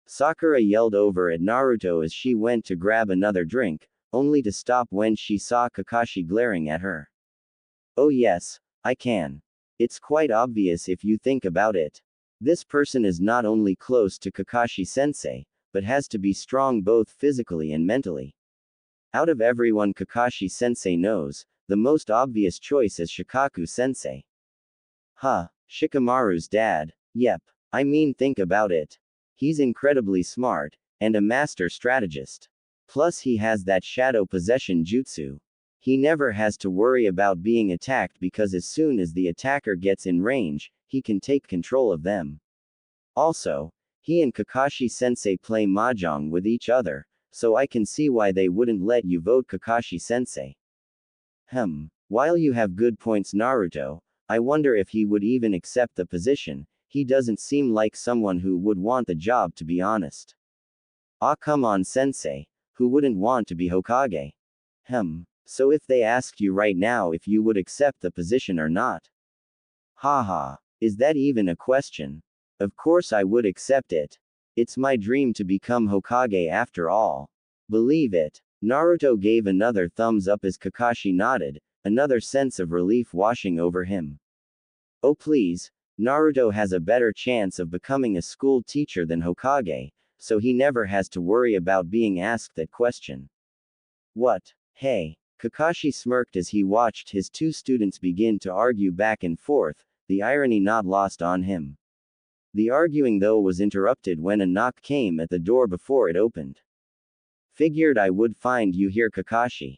Sakura yelled over at Naruto as she went to grab another drink, only to stop when she saw Kakashi glaring at her. Oh yes, I can. It's quite obvious if you think about it. This person is not only close to Kakashi-sensei, but has to be strong both physically and mentally. Out of everyone Kakashi-sensei knows, the most obvious choice is Shikaku-sensei. Shikamaru's dad. Yep. I mean, think about it. He's incredibly smart, and a master strategist. Plus he has that shadow possession jutsu. He never has to worry about being attacked because as soon as the attacker gets in range, he can take control of them. Also, he and Kakashi-sensei play mahjong with each other, so I can see why they wouldn't let you vote Kakashi-sensei. While you have good points, Naruto, I wonder if he would even accept the position. He doesn't seem like someone who would want the job, to be honest. Ah, come on, sensei. Who wouldn't want to be Hokage? So if they asked you right now if you would accept the position or not? Haha, is that even a question? Of course I would accept it. It's my dream to become Hokage after all. Believe it. Naruto gave another thumbs up as Kakashi nodded, another sense of relief washing over him. Oh please, Naruto has a better chance of becoming a school teacher than Hokage, so he never has to worry about being asked that question. What? Hey. Kakashi smirked as he watched his two students begin to argue back and forth, the irony not lost on him. The arguing though was interrupted when a knock came at the door before it opened. Figured I would find you here, Kakashi.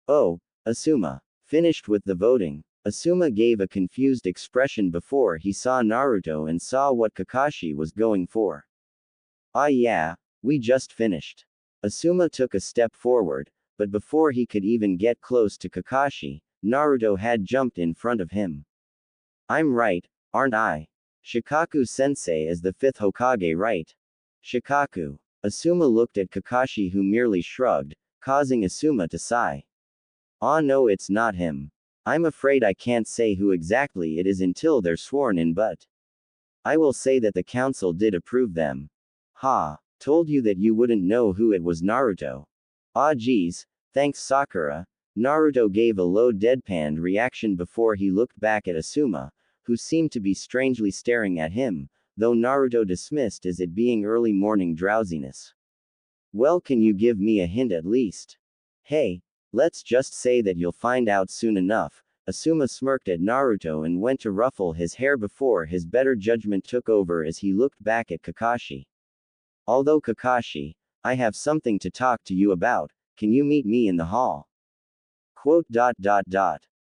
Oh, Asuma. Finished with the voting. Asuma gave a confused expression before he saw Naruto and saw what Kakashi was going for. Ah yeah, we just finished. Asuma took a step forward, but before he could even get close to Kakashi, Naruto had jumped in front of him. I'm right, aren't I? Shikaku-sensei is the fifth Hokage, right? Shikaku. Asuma looked at Kakashi, who merely shrugged, causing Asuma to sigh. Ah no, it's not him. I'm afraid I can't say who exactly it is until they're sworn in, but I will say that the council did approve them. Ha, told you that you wouldn't know who it was, Naruto. Ah geez, thanks Sakura. Naruto gave a low deadpanned reaction before he looked back at Asuma, who seemed to be strangely staring at him, though Naruto dismissed as it being early morning drowsiness. Well, can you give me a hint at least? Hey, let's just say that you'll find out soon enough. Asuma smirked at Naruto and went to ruffle his hair before his better judgment took over as he looked back at Kakashi. Although Kakashi, I have something to talk to you about, can you meet me in the hall?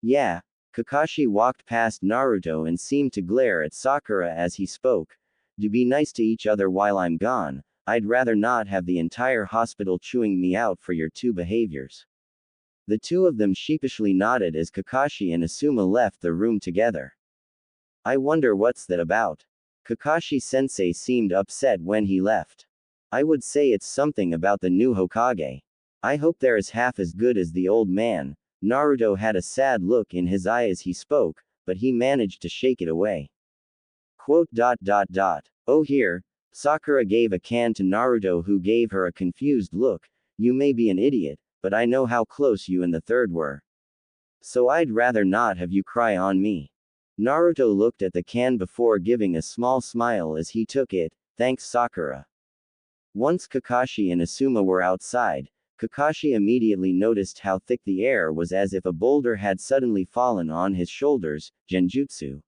Yeah. Kakashi walked past Naruto and seemed to glare at Sakura as he spoke. Do be nice to each other while I'm gone. I'd rather not have the entire hospital chewing me out for your two behaviors. The two of them sheepishly nodded as Kakashi and Asuma left the room together. I wonder what's that about. Kakashi-sensei seemed upset when he left. I would say it's something about the new Hokage. I hope they're as half as good as the old man. Naruto had a sad look in his eye as he spoke, but he managed to shake it away. Oh here. Sakura gave a can to Naruto, who gave her a confused look. You may be an idiot, but I know how close you and the third were. So I'd rather not have you cry on me. Naruto looked at the can before giving a small smile as he took it. Thanks Sakura. Once Kakashi and Asuma were outside, Kakashi immediately noticed how thick the air was, as if a boulder had suddenly fallen on his shoulders. Genjutsu.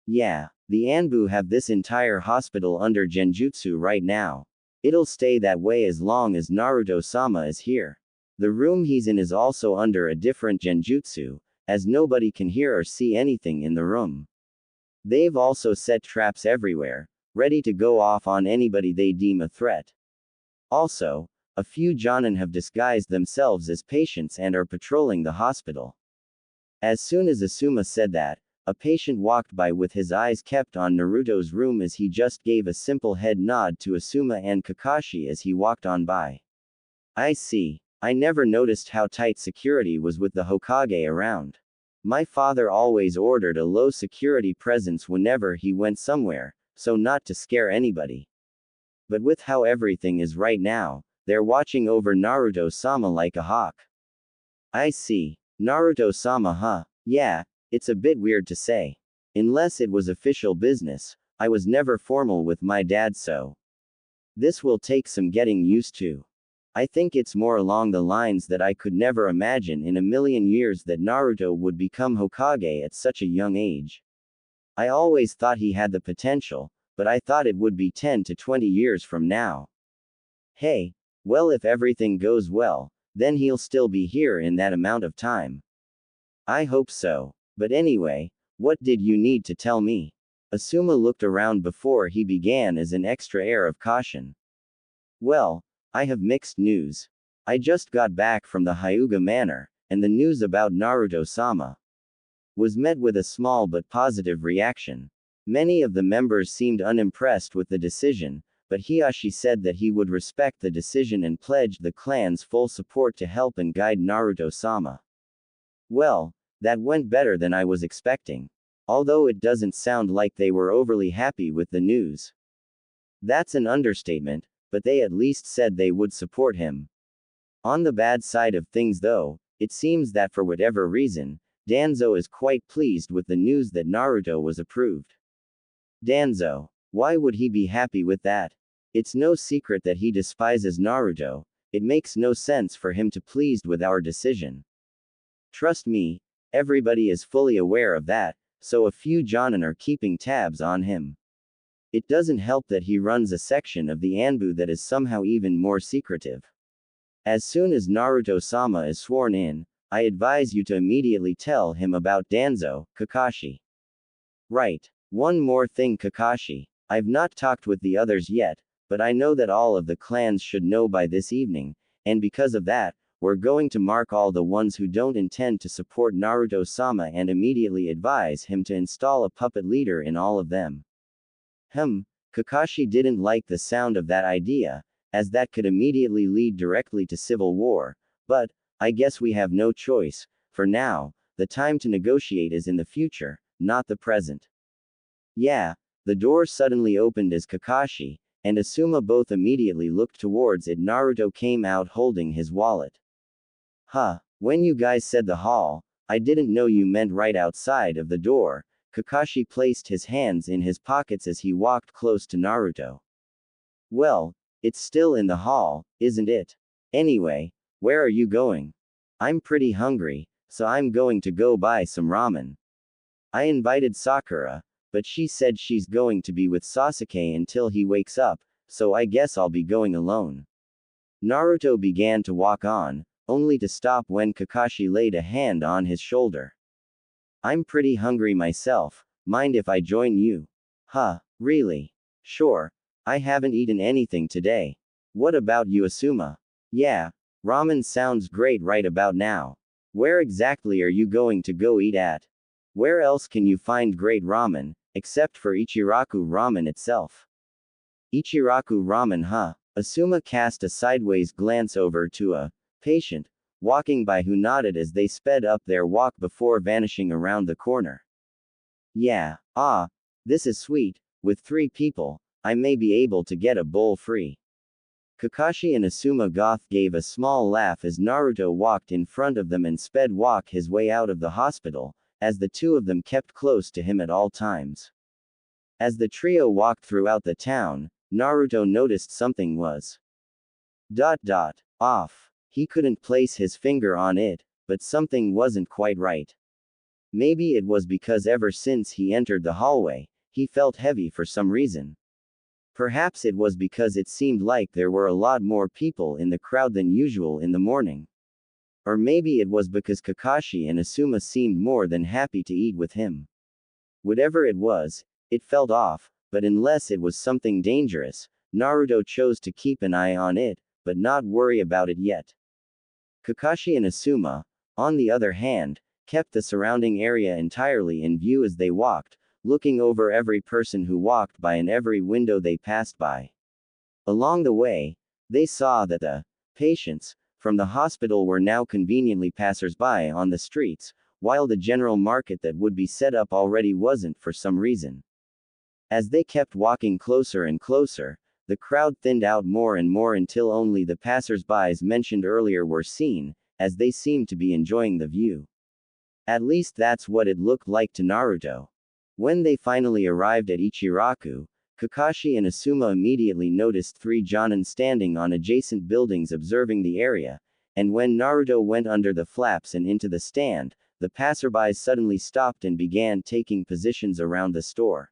Yeah, the Anbu have this entire hospital under Genjutsu right now. It'll stay that way as long as Naruto-sama is here. The room he's in is also under a different Genjutsu, as nobody can hear or see anything in the room. They've also set traps everywhere, ready to go off on anybody they deem a threat. Also, a few Jonan have disguised themselves as patients and are patrolling the hospital. As soon as Asuma said that, a patient walked by with his eyes kept on Naruto's room as he just gave a simple head nod to Asuma and Kakashi as he walked on by. I see. I never noticed how tight security was with the Hokage around. My father always ordered a low security presence whenever he went somewhere, so not to scare anybody. But with how everything is right now, they're watching over Naruto-sama like a hawk. I see. Naruto-sama, huh? Yeah, it's a bit weird to say. Unless it was official business, I was never formal with my dad, so this will take some getting used to. I think it's more along the lines that I could never imagine in a million years that Naruto would become Hokage at such a young age. I always thought he had the potential, but I thought it would be 10 to 20 years from now. Hey, well, if everything goes well, then he'll still be here in that amount of time. I hope so. But anyway, what did you need to tell me? Asuma looked around before he began as an extra air of caution. Well, I have mixed news. I just got back from the Hyuga Manor, and the news about Naruto-sama was met with a small but positive reaction. Many of the members seemed unimpressed with the decision, but Hiyashi said that he would respect the decision and pledged the clan's full support to help and guide Naruto-sama. Well, that went better than I was expecting. Although it doesn't sound like they were overly happy with the news. That's an understatement, but they at least said they would support him. On the bad side of things though, it seems that for whatever reason, Danzo is quite pleased with the news that Naruto was approved. Danzo. Why would he be happy with that? It's no secret that he despises Naruto. It makes no sense for him to pleased with our decision. Trust me, everybody is fully aware of that, so a few Jonan are keeping tabs on him. It doesn't help that he runs a section of the Anbu that is somehow even more secretive. As soon as Naruto-sama is sworn in, I advise you to immediately tell him about Danzo, Kakashi. Right. One more thing, Kakashi. I've not talked with the others yet, but I know that all of the clans should know by this evening, and because of that, we're going to mark all the ones who don't intend to support Naruto-sama and immediately advise him to install a puppet leader in all of them. Kakashi didn't like the sound of that idea, as that could immediately lead directly to civil war, but, I guess we have no choice. For now, the time to negotiate is in the future, not the present. Yeah, the door suddenly opened as Kakashi and Asuma both immediately looked towards it. Naruto came out holding his wallet. When you guys said the hall, I didn't know you meant right outside of the door. Kakashi placed his hands in his pockets as he walked close to Naruto. Well, it's still in the hall, isn't it? Anyway, where are you going? I'm pretty hungry, so I'm going to go buy some ramen. I invited Sakura, but she said she's going to be with Sasuke until he wakes up, so I guess I'll be going alone. Naruto began to walk on, only to stop when Kakashi laid a hand on his shoulder. I'm pretty hungry myself, mind if I join you? Really? Sure. I haven't eaten anything today. What about you, Asuma? Yeah, ramen sounds great right about now. Where exactly are you going to go eat at? Where else can you find great ramen, except for Ichiraku ramen itself? Ichiraku ramen, Asuma cast a sideways glance over to a patient walking by who nodded as they sped up their walk before vanishing around the corner. Yeah, this is sweet. With 3 people, I may be able to get a bowl free. Kakashi and Asuma Goth gave a small laugh as Naruto walked in front of them and sped walk his way out of the hospital, as the two of them kept close to him at all times. As the trio walked throughout the town, Naruto noticed something was off. He couldn't place his finger on it, but something wasn't quite right. Maybe it was because ever since he entered the hallway, he felt heavy for some reason. Perhaps it was because it seemed like there were a lot more people in the crowd than usual in the morning. Or maybe it was because Kakashi and Asuma seemed more than happy to eat with him. Whatever it was, it felt off, but unless it was something dangerous, Naruto chose to keep an eye on it, but not worry about it yet. Kakashi and Asuma, on the other hand, kept the surrounding area entirely in view as they walked, looking over every person who walked by and every window they passed by. Along the way, they saw that the patients from the hospital were now conveniently passers-by on the streets, while the general market that would be set up already wasn't for some reason. As they kept walking closer and closer, the crowd thinned out more and more until only the passers-bys mentioned earlier were seen, as they seemed to be enjoying the view. At least that's what it looked like to Naruto. When they finally arrived at Ichiraku, Kakashi and Asuma immediately noticed 3 Jonan standing on adjacent buildings observing the area, and when Naruto went under the flaps and into the stand, the passerbys suddenly stopped and began taking positions around the store.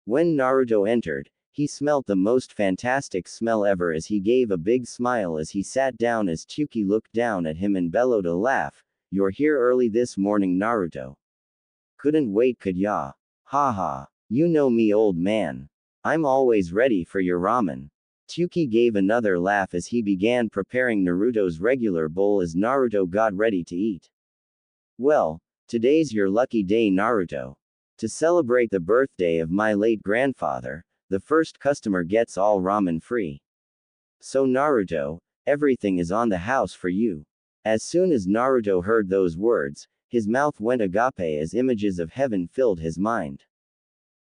When Naruto entered, he smelt the most fantastic smell ever as he gave a big smile as he sat down as Tsuki looked down at him and bellowed a laugh. You're here early this morning, Naruto. Couldn't wait, could ya? Haha. You know me, old man. I'm always ready for your ramen. Tsuki gave another laugh as he began preparing Naruto's regular bowl as Naruto got ready to eat. Well, today's your lucky day, Naruto. To celebrate the birthday of my late grandfather, the first customer gets all ramen free. So Naruto, everything is on the house for you. As soon as Naruto heard those words, his mouth went agape as images of heaven filled his mind.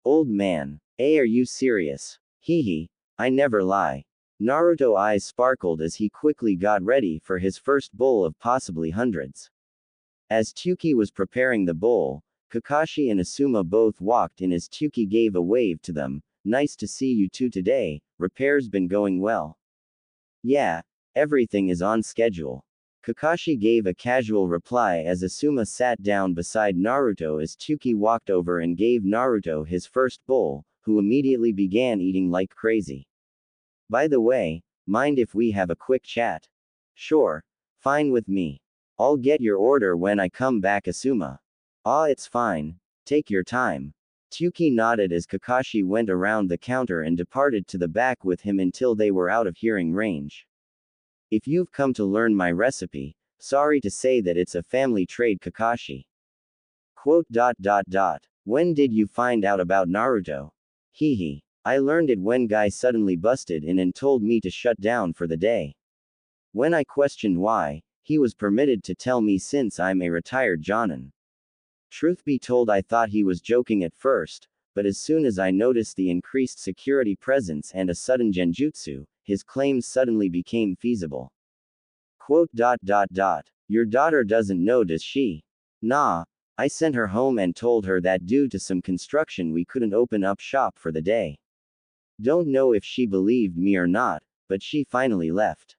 Old man, are you serious? Hee hee, I never lie. Naruto's eyes sparkled as he quickly got ready for his first bowl of possibly hundreds. As Tsuki was preparing the bowl, Kakashi and Asuma both walked in as Tsuki gave a wave to them. Nice to see you two today, repair's been going well. Yeah, everything is on schedule. Kakashi gave a casual reply as Asuma sat down beside Naruto as Tsuki walked over and gave Naruto his first bowl, who immediately began eating like crazy. By the way, mind if we have a quick chat? Sure. Fine with me. I'll get your order when I come back, Asuma. Ah, it's fine. Take your time. Tsuki nodded as Kakashi went around the counter and departed to the back with him until they were out of hearing range. If you've come to learn my recipe, sorry to say that it's a family trade, Kakashi. Quote. When did you find out about Naruto? Hehe. I learned it when Guy suddenly busted in and told me to shut down for the day. When I questioned why, he was permitted to tell me since I'm a retired Jonan. Truth be told, I thought he was joking at first, but as soon as I noticed the increased security presence and a sudden genjutsu, his claims suddenly became feasible. Quote. Your daughter doesn't know, does she? Nah, I sent her home and told her that due to some construction we couldn't open up shop for the day. Don't know if she believed me or not, but she finally left.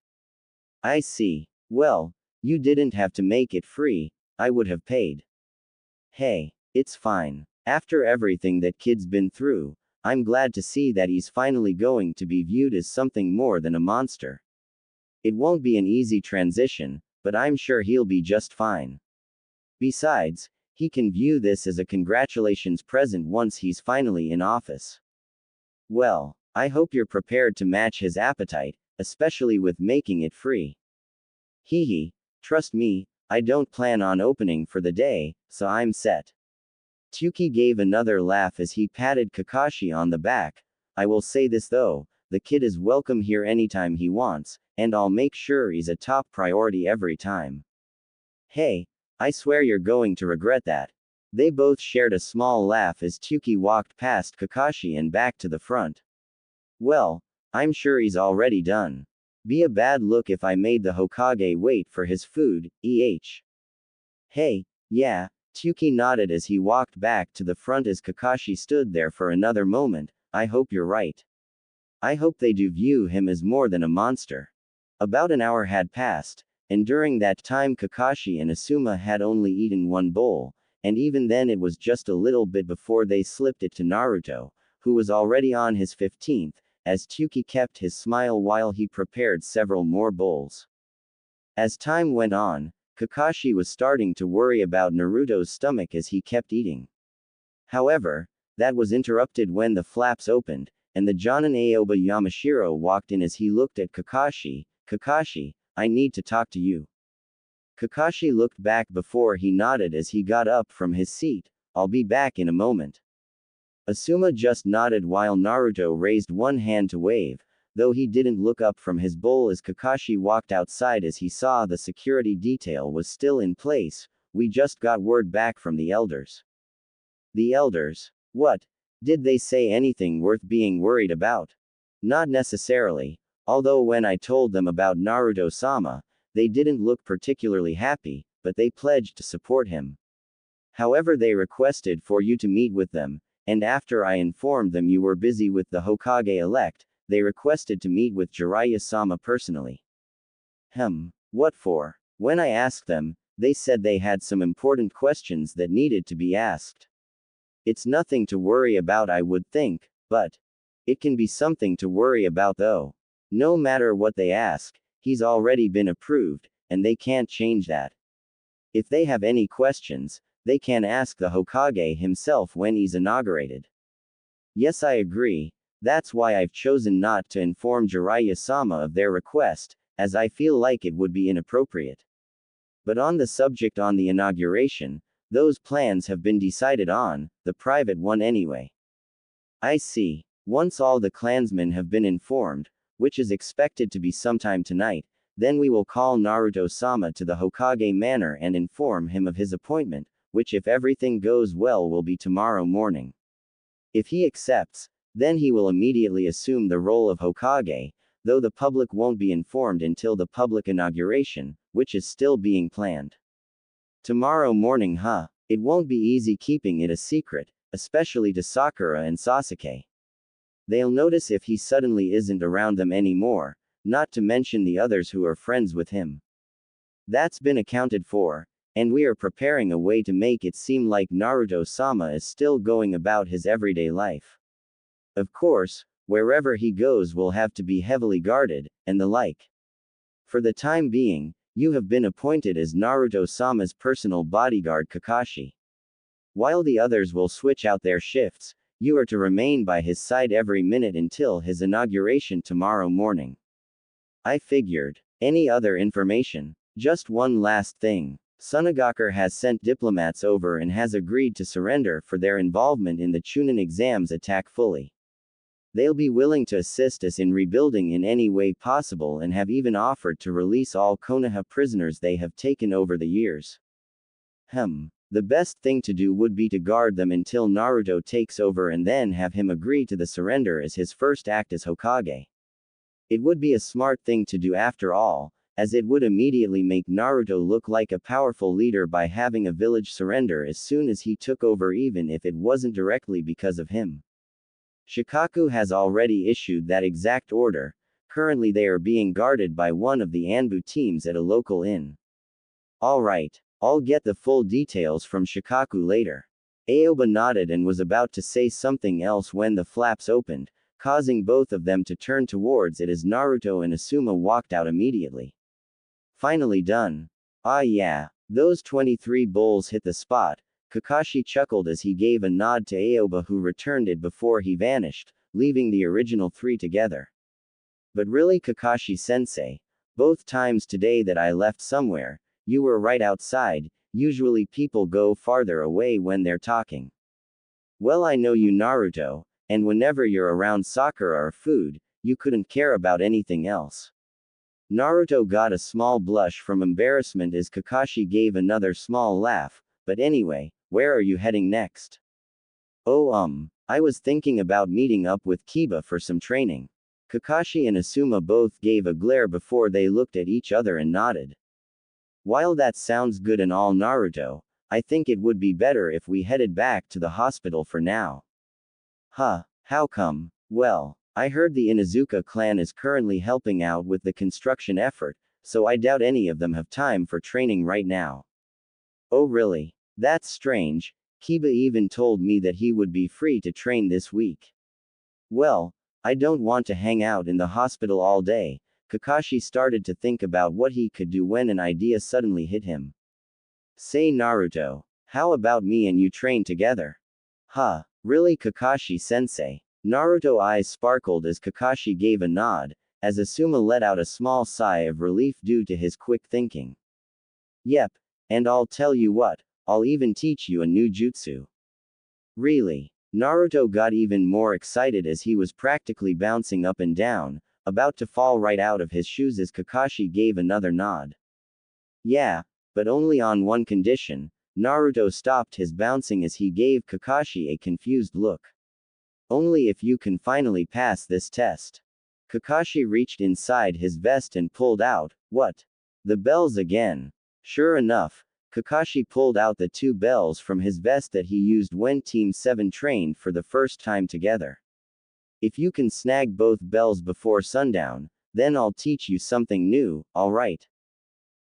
I see. Well, you didn't have to make it free, I would have paid. Hey, it's fine. After everything that kid's been through, I'm glad to see that he's finally going to be viewed as something more than a monster. It won't be an easy transition, but I'm sure he'll be just fine. Besides, he can view this as a congratulations present once he's finally in office. Well, I hope you're prepared to match his appetite, especially with making it free. Hehe, trust me, I don't plan on opening for the day, so I'm set. Tsuki gave another laugh as he patted Kakashi on the back. I will say this though, the kid is welcome here anytime he wants, and I'll make sure he's a top priority every time. Hey, I swear you're going to regret that. They both shared a small laugh as Tsuki walked past Kakashi and back to the front. Well, I'm sure he's already done. Be a bad look if I made the Hokage wait for his food, Hey, yeah, Tsuki nodded as he walked back to the front as Kakashi stood there for another moment. I hope you're right. I hope they do view him as more than a monster. About an hour had passed, and during that time Kakashi and Asuma had only eaten one bowl, and even then it was just a little bit before they slipped it to Naruto, who was already on his 15th, as Tsuki kept his smile while he prepared several more bowls. As time went on, Kakashi was starting to worry about Naruto's stomach as he kept eating. However, that was interrupted when the flaps opened, and the Jonan Aoba Yamashiro walked in as he looked at Kakashi. Kakashi, I need to talk to you. Kakashi looked back before he nodded as he got up from his seat. I'll be back in a moment. Asuma just nodded while Naruto raised one hand to wave, though he didn't look up from his bowl as Kakashi walked outside as he saw the security detail was still in place. We just got word back from the elders. The elders? What? Did they say anything worth being worried about? Not necessarily, although when I told them about Naruto-sama, they didn't look particularly happy, but they pledged to support him. However, they requested for you to meet with them, and after I informed them you were busy with the Hokage-elect, they requested to meet with Jiraiya-sama personally. What for? When I asked them, they said they had some important questions that needed to be asked. It's nothing to worry about, I would think, but it can be something to worry about though. No matter what they ask, he's already been approved, and they can't change that. If they have any questions, they can ask the Hokage himself when he's inaugurated. Yes, I agree. That's why I've chosen not to inform Jiraiya-sama of their request, as I feel like it would be inappropriate. But on the subject on the inauguration, those plans have been decided on, the private one anyway. I see. Once all the clansmen have been informed, which is expected to be sometime tonight, then we will call Naruto-sama to the Hokage manor and inform him of his appointment, which if everything goes well will be tomorrow morning. If he accepts, then he will immediately assume the role of Hokage, though the public won't be informed until the public inauguration, which is still being planned. Tomorrow morning, huh? It won't be easy keeping it a secret, especially to Sakura and Sasuke. They'll notice if he suddenly isn't around them anymore, not to mention the others who are friends with him. That's been accounted for, and we are preparing a way to make it seem like Naruto-sama is still going about his everyday life. Of course, wherever he goes will have to be heavily guarded, and the like. For the time being, you have been appointed as Naruto-sama's personal bodyguard Kakashi. While the others will switch out their shifts, you are to remain by his side every minute until his inauguration tomorrow morning. I figured. Any other information? Just one last thing. Sunagakur has sent diplomats over and has agreed to surrender for their involvement in the Chunin exams attack fully. They'll be willing to assist us in rebuilding in any way possible and have even offered to release all Konoha prisoners they have taken over the years. The best thing to do would be to guard them until Naruto takes over and then have him agree to the surrender as his first act as Hokage. It would be a smart thing to do after all, as it would immediately make Naruto look like a powerful leader by having a village surrender as soon as he took over, even if it wasn't directly because of him. Shikaku has already issued that exact order. Currently they are being guarded by one of the Anbu teams at a local inn. Alright, I'll get the full details from Shikaku later. Aoba nodded and was about to say something else when the flaps opened, causing both of them to turn towards it as Naruto and Asuma walked out immediately. Finally done. Ah yeah, those 23 bulls hit the spot. Kakashi chuckled as he gave a nod to Aoba, who returned it before he vanished, leaving the original 3 together. But really, Kakashi-sensei, both times today that I left somewhere, you were right outside. Usually people go farther away when they're talking. Well, I know you, Naruto, and whenever you're around Sakura or food, you couldn't care about anything else. Naruto got a small blush from embarrassment as Kakashi gave another small laugh. But anyway, where are you heading next? Oh, I was thinking about meeting up with Kiba for some training. Kakashi and Asuma both gave a glare before they looked at each other and nodded. While that sounds good and all, Naruto, I think it would be better if we headed back to the hospital for now. Huh, how come? Well, I heard the Inuzuka clan is currently helping out with the construction effort, so I doubt any of them have time for training right now. Oh really? That's strange. Kiba even told me that he would be free to train this week. Well, I don't want to hang out in the hospital all day. Kakashi started to think about what he could do when an idea suddenly hit him. Say, Naruto, how about me and you train together? Huh, really, Kakashi-sensei? Naruto's eyes sparkled as Kakashi gave a nod, as Asuma let out a small sigh of relief due to his quick thinking. Yep, and I'll tell you what, I'll even teach you a new jutsu. Really? Naruto got even more excited as he was practically bouncing up and down, about to fall right out of his shoes as Kakashi gave another nod. Yeah, but only on one condition. Naruto stopped his bouncing as he gave Kakashi a confused look. Only if you can finally pass this test. Kakashi reached inside his vest and pulled out, what? The bells again. Sure enough, Kakashi pulled out the 2 bells from his vest that he used when Team 7 trained for the first time together. If you can snag both bells before sundown, then I'll teach you something new, alright?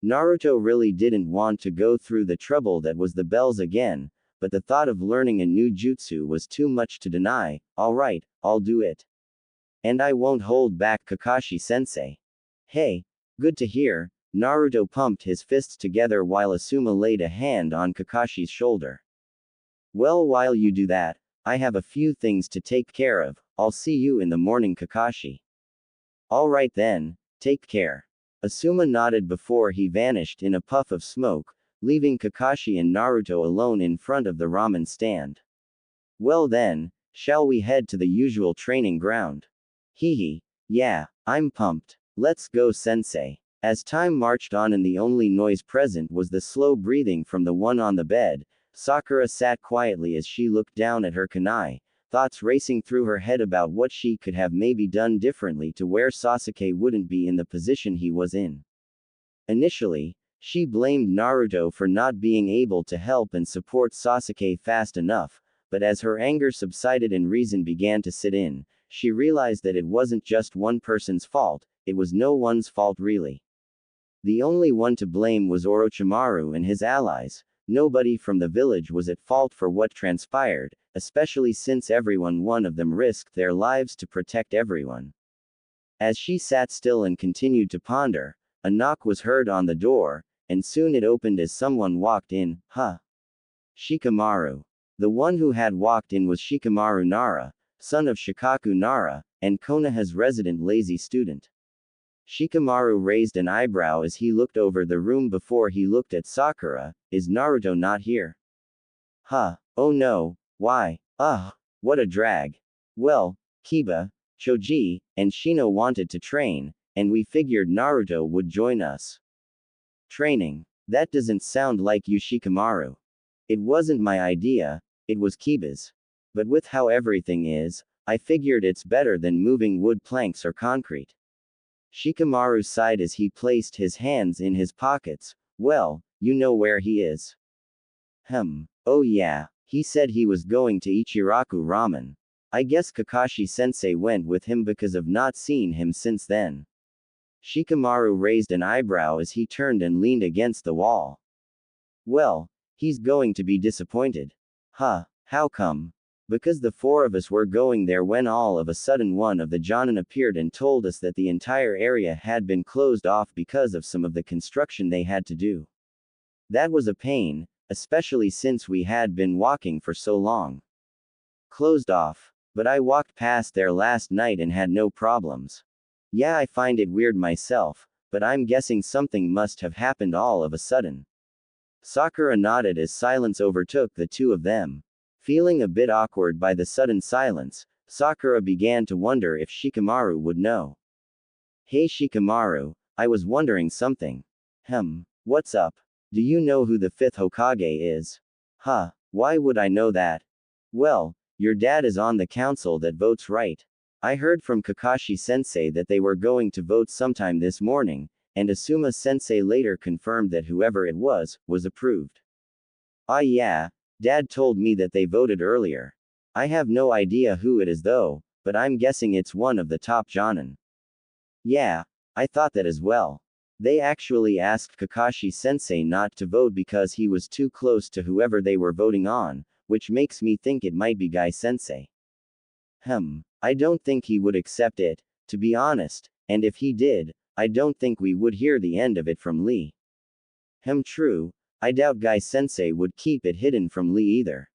Naruto really didn't want to go through the trouble that was the bells again, but the thought of learning a new jutsu was too much to deny. Alright, I'll do it. And I won't hold back, Kakashi-sensei. Hey, good to hear. Naruto pumped his fists together while Asuma laid a hand on Kakashi's shoulder. Well, while you do that, I have a few things to take care of. I'll see you in the morning, Kakashi. Alright then, take care. Asuma nodded before he vanished in a puff of smoke, leaving Kakashi and Naruto alone in front of the ramen stand. Well then, shall we head to the usual training ground? Hehe. Yeah, I'm pumped. Let's go, sensei. As time marched on and the only noise present was the slow breathing from the one on the bed, Sakura sat quietly as she looked down at her kunai, thoughts racing through her head about what she could have maybe done differently to where Sasuke wouldn't be in the position he was in. Initially, she blamed Naruto for not being able to help and support Sasuke fast enough, but as her anger subsided and reason began to sit in, she realized that it wasn't just one person's fault, it was no one's fault really. The only one to blame was Orochimaru and his allies. Nobody from the village was at fault for what transpired, especially since one of them risked their lives to protect everyone. As she sat still and continued to ponder, a knock was heard on the door, and soon it opened as someone walked in. Shikamaru. The one who had walked in was Shikamaru Nara, son of Shikaku Nara, and Konoha's resident lazy student. Shikamaru raised an eyebrow as he looked over the room before he looked at Sakura. Is Naruto not here? Oh no, why? What a drag. Well, Kiba, Choji, and Shino wanted to train, and we figured Naruto would join us. Training? That doesn't sound like you, Shikamaru. It wasn't my idea, it was Kiba's. But with how everything is, I figured it's better than moving wood planks or concrete. Shikamaru sighed as he placed his hands in his pockets. Well, you know where he is. Oh yeah, he said he was going to Ichiraku Ramen. I guess Kakashi-sensei went with him because of not seeing him since then. Shikamaru raised an eyebrow as he turned and leaned against the wall. Well, he's going to be disappointed. How come? Because the four of us were going there when all of a sudden one of the Jonan appeared and told us that the entire area had been closed off because of some of the construction they had to do. That was a pain, especially since we had been walking for so long. Closed off. But I walked past there last night and had no problems. Yeah, I find it weird myself, but I'm guessing something must have happened all of a sudden. Sakura nodded as silence overtook the two of them. Feeling a bit awkward by the sudden silence, Sakura began to wonder if Shikamaru would know. Hey Shikamaru, I was wondering something. What's up? Do you know who the fifth Hokage is? Why would I know that? Well, your dad is on the council that votes, right? I heard from Kakashi-sensei that they were going to vote sometime this morning, and Asuma-sensei later confirmed that whoever it was approved. Yeah, Dad told me that they voted earlier. I have no idea who it is though, but I'm guessing it's one of the top Jonan. Yeah, I thought that as well. They actually asked Kakashi-sensei not to vote because he was too close to whoever they were voting on, which makes me think it might be Guy-sensei. I don't think he would accept it, to be honest, and if he did, I don't think we would hear the end of it from Lee. True, I doubt Guy-sensei would keep it hidden from Lee either.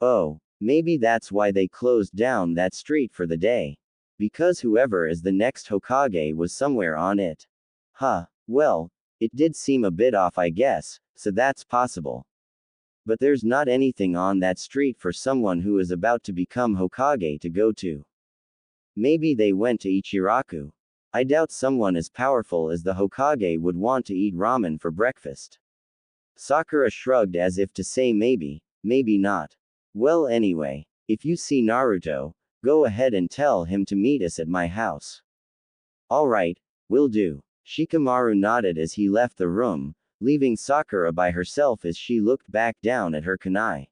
Oh, maybe that's why they closed down that street for the day. Because whoever is the next Hokage was somewhere on it. Well, it did seem a bit off I guess, so that's possible. But there's not anything on that street for someone who is about to become Hokage to go to. Maybe they went to Ichiraku. I doubt someone as powerful as the Hokage would want to eat ramen for breakfast. Sakura shrugged as if to say maybe, maybe not. Well anyway, if you see Naruto, go ahead and tell him to meet us at my house. Alright, will do. Shikamaru nodded as he left the room, leaving Sakura by herself as she looked back down at her kunai.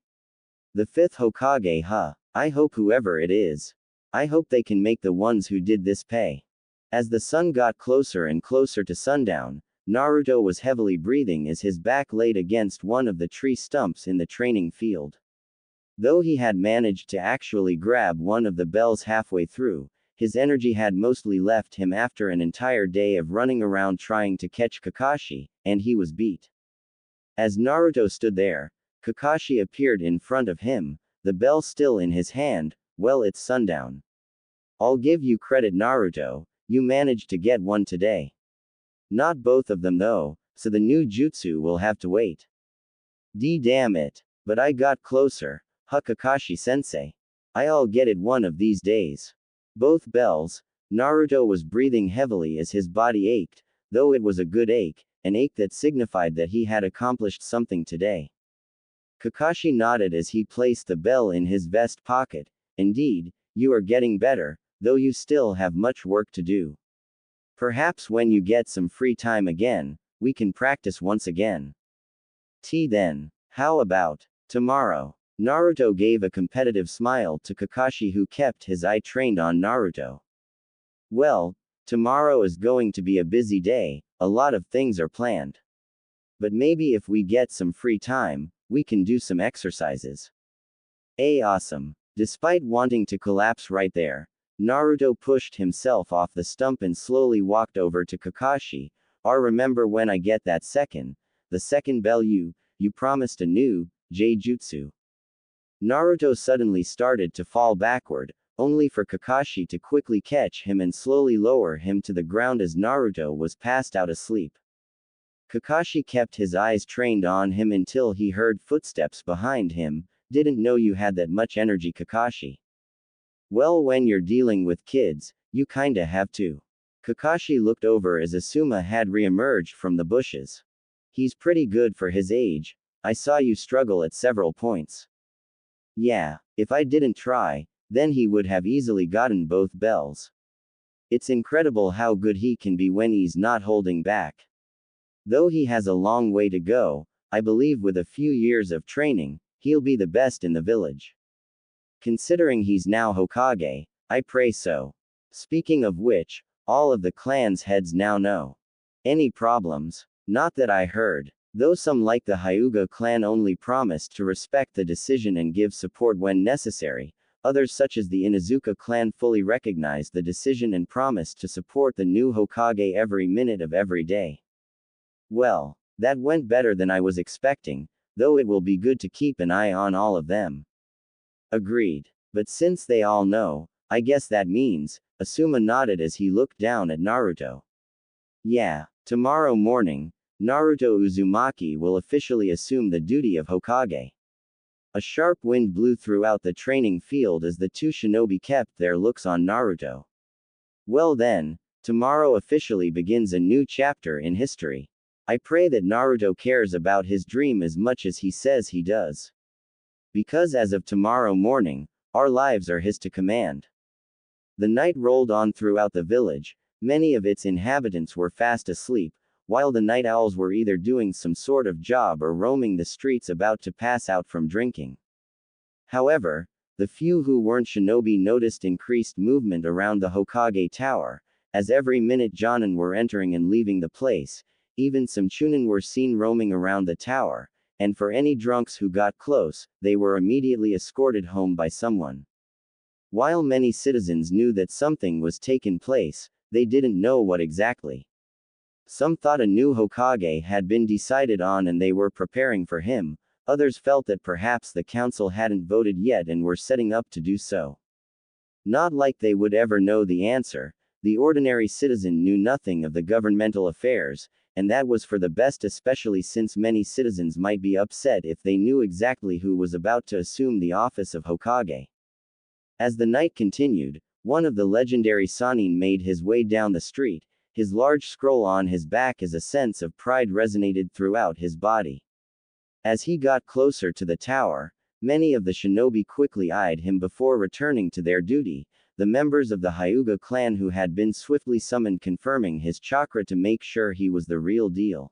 The fifth Hokage, I hope whoever it is. I hope they can make the ones who did this pay. As the sun got closer and closer to sundown, Naruto was heavily breathing as his back laid against one of the tree stumps in the training field. Though he had managed to actually grab one of the bells halfway through, his energy had mostly left him after an entire day of running around trying to catch Kakashi, and he was beat. As Naruto stood there, Kakashi appeared in front of him, the bell still in his hand. Well, it's sundown. I'll give you credit, Naruto, you managed to get one today. Not both of them though, so the new jutsu will have to wait. Damn it. But I got closer, Kakashi-sensei. I'll get it one of these days. Both bells. Naruto was breathing heavily as his body ached, though it was a good ache, an ache that signified that he had accomplished something today. Kakashi nodded as he placed the bell in his vest pocket. Indeed, you are getting better, though you still have much work to do. Perhaps when you get some free time again, we can practice once again. Then. How about tomorrow? Naruto gave a competitive smile to Kakashi, who kept his eye trained on Naruto. Well, tomorrow is going to be a busy day, a lot of things are planned. But maybe if we get some free time, we can do some exercises. Awesome. Despite wanting to collapse right there, Naruto pushed himself off the stump and slowly walked over to Kakashi. Remember when I get the second bell you promised a new Jutsu. Naruto suddenly started to fall backward, only for Kakashi to quickly catch him and slowly lower him to the ground as Naruto was passed out asleep. Kakashi kept his eyes trained on him until he heard footsteps behind him. Didn't know you had that much energy, Kakashi. Well, when you're dealing with kids, you kinda have to. Kakashi looked over as Asuma had re-emerged from the bushes. He's pretty good for his age. I saw you struggle at several points. Yeah, if I didn't try, then he would have easily gotten both bells. It's incredible how good he can be when he's not holding back. Though he has a long way to go, I believe with a few years of training, he'll be the best in the village. Considering he's now Hokage, I pray so. Speaking of which, all of the clan's heads now know. Any problems? Not that I heard. Though some like the Hyuga clan only promised to respect the decision and give support when necessary, others such as the Inuzuka clan fully recognized the decision and promised to support the new Hokage every minute of every day. Well, that went better than I was expecting, though it will be good to keep an eye on all of them. Agreed. But since they all know, I guess that means, Asuma nodded as he looked down at Naruto. Yeah, tomorrow morning, Naruto Uzumaki will officially assume the duty of Hokage. A sharp wind blew throughout the training field as the two shinobi kept their looks on Naruto. Well then, tomorrow officially begins a new chapter in history. I pray that Naruto cares about his dream as much as he says he does. Because as of tomorrow morning, our lives are his to command. The night rolled on throughout the village. Many of its inhabitants were fast asleep, while the night owls were either doing some sort of job or roaming the streets about to pass out from drinking. However, the few who weren't shinobi noticed increased movement around the Hokage tower, as every minute Jonan were entering and leaving the place. Even some Chunin were seen roaming around the tower, and for any drunks who got close, they were immediately escorted home by someone. While many citizens knew that something was taking place, they didn't know what exactly. Some thought a new Hokage had been decided on and they were preparing for him, others felt that perhaps the council hadn't voted yet and were setting up to do so. Not like they would ever know the answer, the ordinary citizen knew nothing of the governmental affairs, and that was for the best, especially since many citizens might be upset if they knew exactly who was about to assume the office of Hokage. As the night continued, one of the legendary Sannin made his way down the street, his large scroll on his back as a sense of pride resonated throughout his body. As he got closer to the tower, many of the shinobi quickly eyed him before returning to their duty, the members of the Hyuga clan who had been swiftly summoned confirming his chakra to make sure he was the real deal.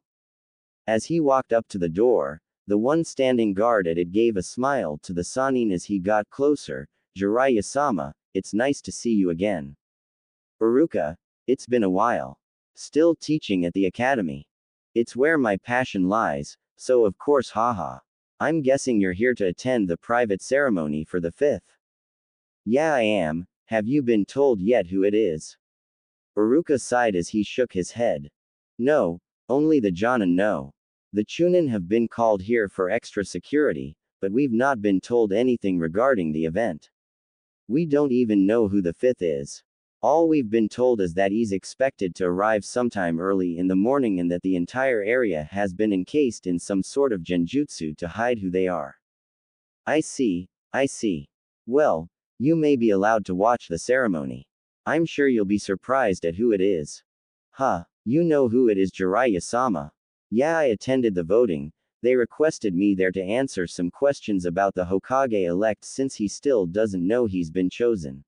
As he walked up to the door, the one standing guard at it gave a smile to the Sannin as he got closer. Jiraiya-sama, it's nice to see you again. Iruka, it's been a while. Still teaching at the academy. It's where my passion lies, so of course haha. I'm guessing you're here to attend the private ceremony for the 5th. Yeah, I am. Have you been told yet who it is? Iruka sighed as he shook his head. No, only the Jonan know. The Chunin have been called here for extra security, but we've not been told anything regarding the event. We don't even know who the 5th is. All we've been told is that he's expected to arrive sometime early in the morning and that the entire area has been encased in some sort of genjutsu to hide who they are. I see. Well, you may be allowed to watch the ceremony. I'm sure you'll be surprised at who it is. Huh, you know who it is, Jiraiya-sama. Yeah, I attended the voting. They requested me there to answer some questions about the Hokage elect since he still doesn't know he's been chosen.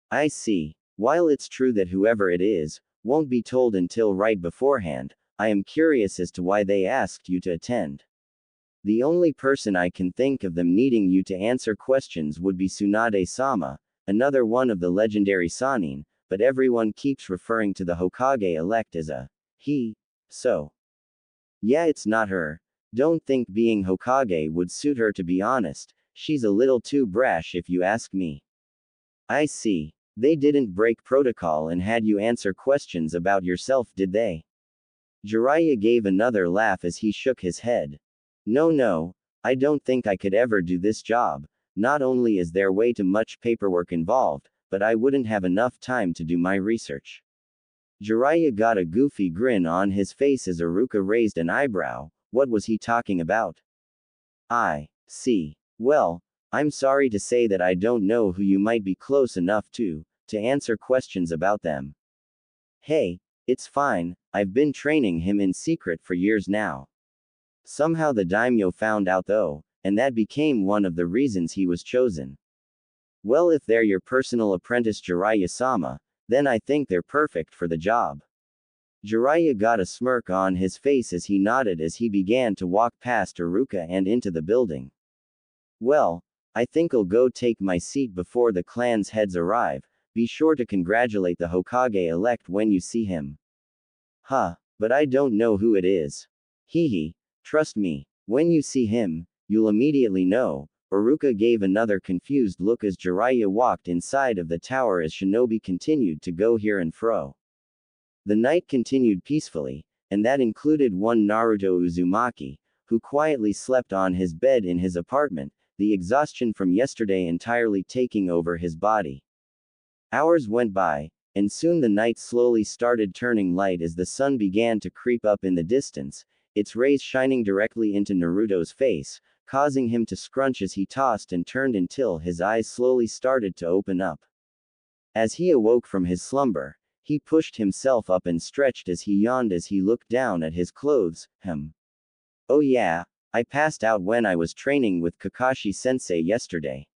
I see. While it's true that whoever it is, won't be told until right beforehand, I am curious as to why they asked you to attend. The only person I can think of them needing you to answer questions would be Tsunade-sama, another one of the legendary Sannin, but everyone keeps referring to the Hokage elect as a he, so. Yeah, it's not her. Don't think being Hokage would suit her, to be honest, she's a little too brash if you ask me. I see. They didn't break protocol and had you answer questions about yourself, did they? Jiraiya gave another laugh as he shook his head. No, I don't think I could ever do this job. Not only is there way too much paperwork involved, but I wouldn't have enough time to do my research. Jiraiya got a goofy grin on his face as Iruka raised an eyebrow. What was he talking about? I see. Well, I'm sorry to say that I don't know who you might be close enough to answer questions about them. Hey, it's fine, I've been training him in secret for years now. Somehow the daimyo found out though, and that became one of the reasons he was chosen. Well, if they're your personal apprentice Jiraiya-sama, then I think they're perfect for the job. Jiraiya got a smirk on his face as he nodded as he began to walk past Iruka and into the building. Well, I think I'll go take my seat before the clan's heads arrive. Be sure to congratulate the Hokage elect when you see him. Huh, but I don't know who it is. Hehe, trust me, when you see him, you'll immediately know. Iruka gave another confused look as Jiraiya walked inside of the tower as shinobi continued to go here and fro. The night continued peacefully, and that included one Naruto Uzumaki, who quietly slept on his bed in his apartment, the exhaustion from yesterday entirely taking over his body. Hours went by, and soon the night slowly started turning light as the sun began to creep up in the distance, its rays shining directly into Naruto's face, causing him to scrunch as he tossed and turned until his eyes slowly started to open up. As he awoke from his slumber, he pushed himself up and stretched as he yawned as he looked down at his clothes. Oh yeah, I passed out when I was training with Kakashi-sensei yesterday.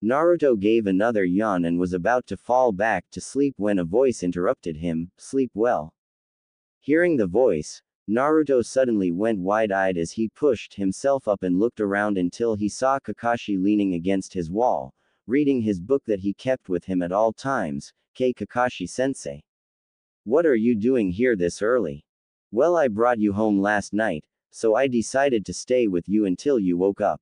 Naruto gave another yawn and was about to fall back to sleep when a voice interrupted him. Sleep well. Hearing the voice, Naruto suddenly went wide-eyed as he pushed himself up and looked around until he saw Kakashi leaning against his wall, reading his book that he kept with him at all times. Kakashi-sensei. What are you doing here this early? Well, I brought you home last night, so I decided to stay with you until you woke up.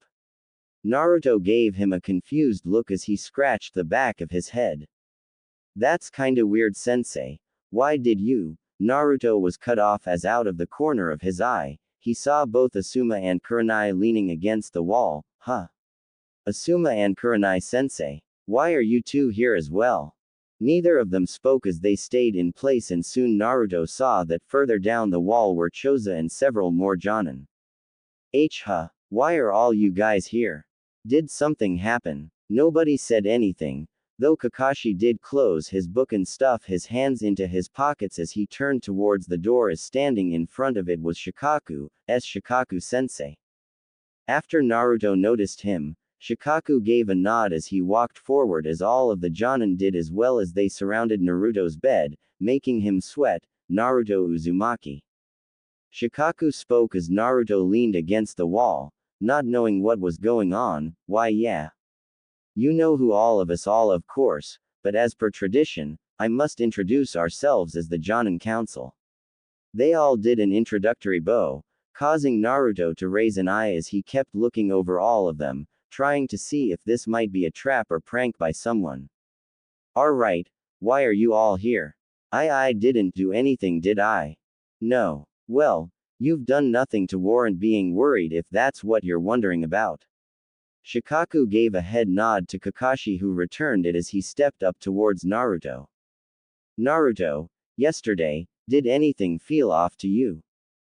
Naruto gave him a confused look as he scratched the back of his head. That's kinda weird, sensei. Why did you? Naruto was cut off as out of the corner of his eye, he saw both Asuma and Kurenai leaning against the wall. Huh? Asuma and Kurenai-sensei, why are you two here as well? Neither of them spoke as they stayed in place, and soon Naruto saw that further down the wall were Choza and several more Jonan. Why are all you guys here? Did something happen? Nobody said anything, though Kakashi did close his book and stuff his hands into his pockets as he turned towards the door, as standing in front of it was Shikaku-sensei. After Naruto noticed him, Shikaku gave a nod as he walked forward, as all of the Jonan did as well as they surrounded Naruto's bed, making him sweat. Naruto Uzumaki. Shikaku spoke as Naruto leaned against the wall, not knowing what was going on. Why yeah. You know who all of us all, of course, but as per tradition, I must introduce ourselves as the Jonan Council. They all did an introductory bow, causing Naruto to raise an eye as he kept looking over all of them, trying to see if this might be a trap or prank by someone. Alright, why are you all here? I didn't do anything, did I? No. Well, you've done nothing to warrant being worried if that's what you're wondering about. Shikaku gave a head nod to Kakashi, who returned it as he stepped up towards Naruto. Naruto, yesterday, did anything feel off to you?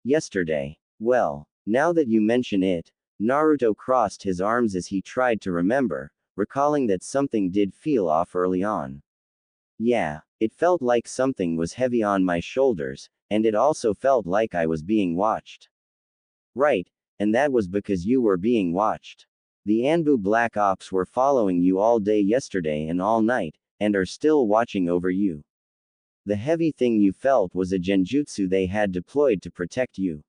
Yesterday? Well, now that you mention it, Naruto crossed his arms as he tried to remember, recalling that something did feel off early on. Yeah, it felt like something was heavy on my shoulders, and it also felt like I was being watched. Right, And that was because you were being watched. The Anbu Black Ops were following you all day yesterday and all night, and are still watching over you. The heavy thing you felt was a genjutsu they had deployed to protect you.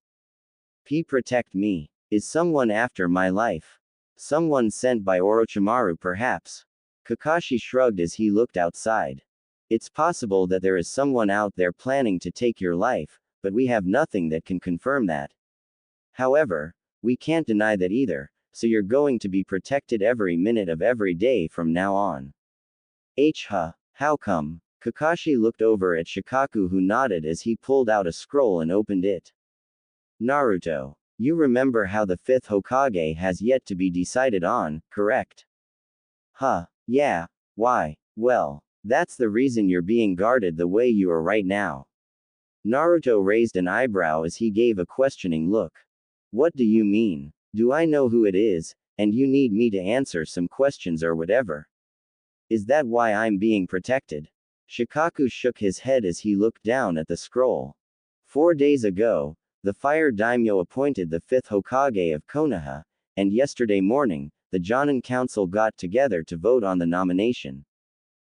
Protect me. Is someone after my life? Someone sent by Orochimaru perhaps? Kakashi shrugged as he looked outside. It's possible that there is someone out there planning to take your life, but we have nothing that can confirm that. However, we can't deny that either, so you're going to be protected every minute of every day from now on. How come? Kakashi looked over at Shikaku, who nodded as he pulled out a scroll and opened it. Naruto. You remember how the 5th Hokage has yet to be decided on, correct? Yeah. Why? Well, that's the reason you're being guarded the way you are right now. Naruto raised an eyebrow as he gave a questioning look. What do you mean? Do I know who it is, and you need me to answer some questions or whatever? Is that why I'm being protected? Shikaku shook his head as he looked down at the scroll. 4 days ago, the Fire Daimyo appointed the 5th Hokage of Konoha, and yesterday morning, the Jonan Council got together to vote on the nomination.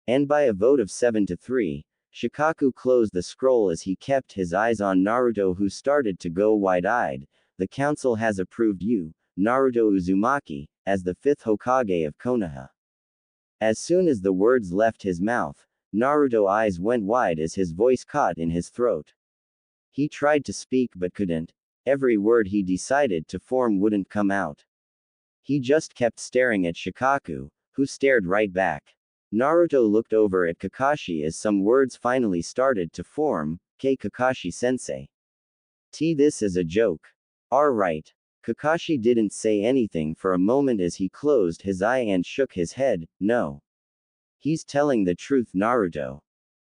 And by a vote of 7-3, Shikaku closed the scroll as he kept his eyes on Naruto, who started to go wide-eyed. The council has approved you, Naruto Uzumaki, as the 5th Hokage of Konoha. As soon as the words left his mouth, Naruto's eyes went wide as his voice caught in his throat. He tried to speak but couldn't. Every word he decided to form wouldn't come out. He just kept staring at Shikaku, who stared right back. Naruto looked over at Kakashi as some words finally started to form. Kakashi-sensei. This is a joke. Alright. Kakashi didn't say anything for a moment as he closed his eye and shook his head. No. He's telling the truth, Naruto.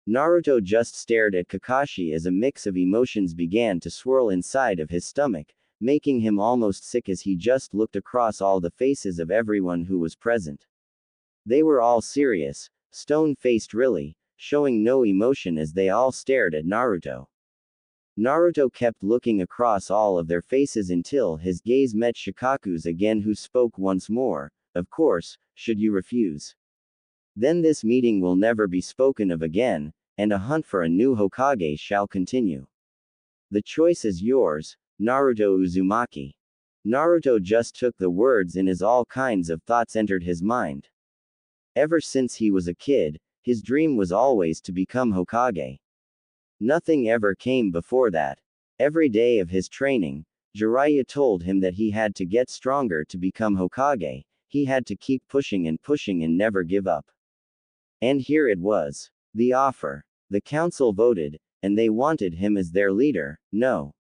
Naruto just stared at Kakashi as a mix of emotions began to swirl inside of his stomach, making him almost sick as he just looked across all the faces of everyone who was present. They were all serious, stone-faced really, showing no emotion as they all stared at Naruto. Naruto kept looking across all of their faces until his gaze met Shikaku's again, who spoke once more. Of course, should you refuse? Then this meeting will never be spoken of again, and a hunt for a new Hokage shall continue. The choice is yours, Naruto Uzumaki. Naruto just took the words in as all kinds of thoughts entered his mind. Ever since he was a kid, his dream was always to become Hokage. Nothing ever came before that. Every day of his training, Jiraiya told him that he had to get stronger to become Hokage. He had to keep pushing and never give up. And here it was. The offer. The council voted, and they wanted him as their leader, no.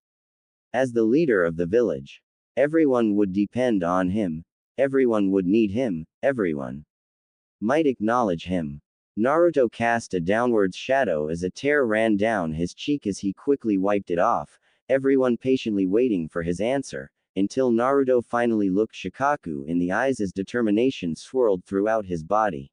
As the leader of the village. Everyone would depend on him. Everyone would need him. Everyone might acknowledge him. Naruto cast a downward shadow as a tear ran down his cheek as he quickly wiped it off, everyone patiently waiting for his answer, until Naruto finally looked Shikaku in the eyes as determination swirled throughout his body.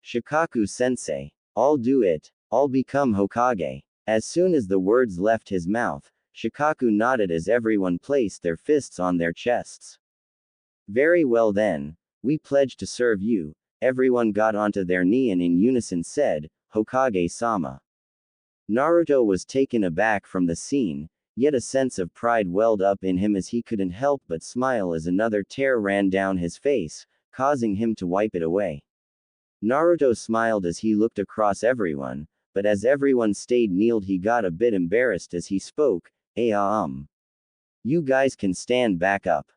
Shikaku-sensei. I'll do it. I'll become Hokage. As soon as the words left his mouth, Shikaku nodded as everyone placed their fists on their chests. Very well then. We pledge to serve you. Everyone got onto their knee and in unison said, Hokage-sama. Naruto was taken aback from the scene, yet a sense of pride welled up in him as he couldn't help but smile as another tear ran down his face, causing him to wipe it away. Naruto smiled as he looked across everyone, but as everyone stayed kneeled he got a bit embarrassed as he spoke. You guys can stand back up.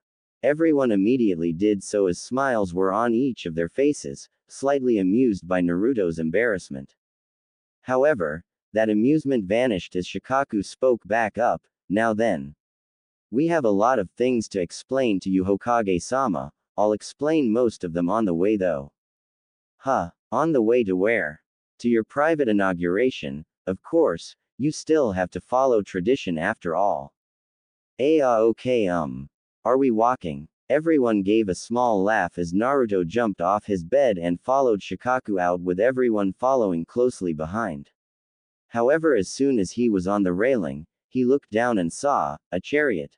Everyone immediately did so as smiles were on each of their faces, slightly amused by Naruto's embarrassment. However, that amusement vanished as Shikaku spoke back up. Now then. We have a lot of things to explain to you, Hokage-sama. I'll explain most of them on the way though. On the way to where? To your private inauguration, of course, you still have to follow tradition after all. Okay. Are we walking? Everyone gave a small laugh as Naruto jumped off his bed and followed Shikaku out, with everyone following closely behind. However, as soon as he was on the railing, he looked down and saw a chariot.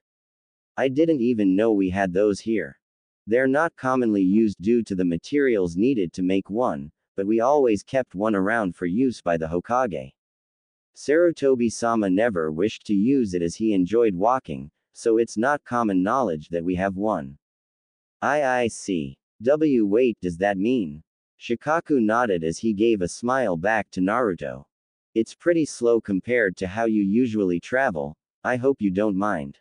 I didn't even know we had those here. They're not commonly used due to the materials needed to make one, but we always kept one around for use by the Hokage. Sarutobi-sama never wished to use it as he enjoyed walking, so it's not common knowledge that we have one. I see. Wait, does that mean? Shikaku nodded as he gave a smile back to Naruto. It's pretty slow compared to how you usually travel, I hope you don't mind.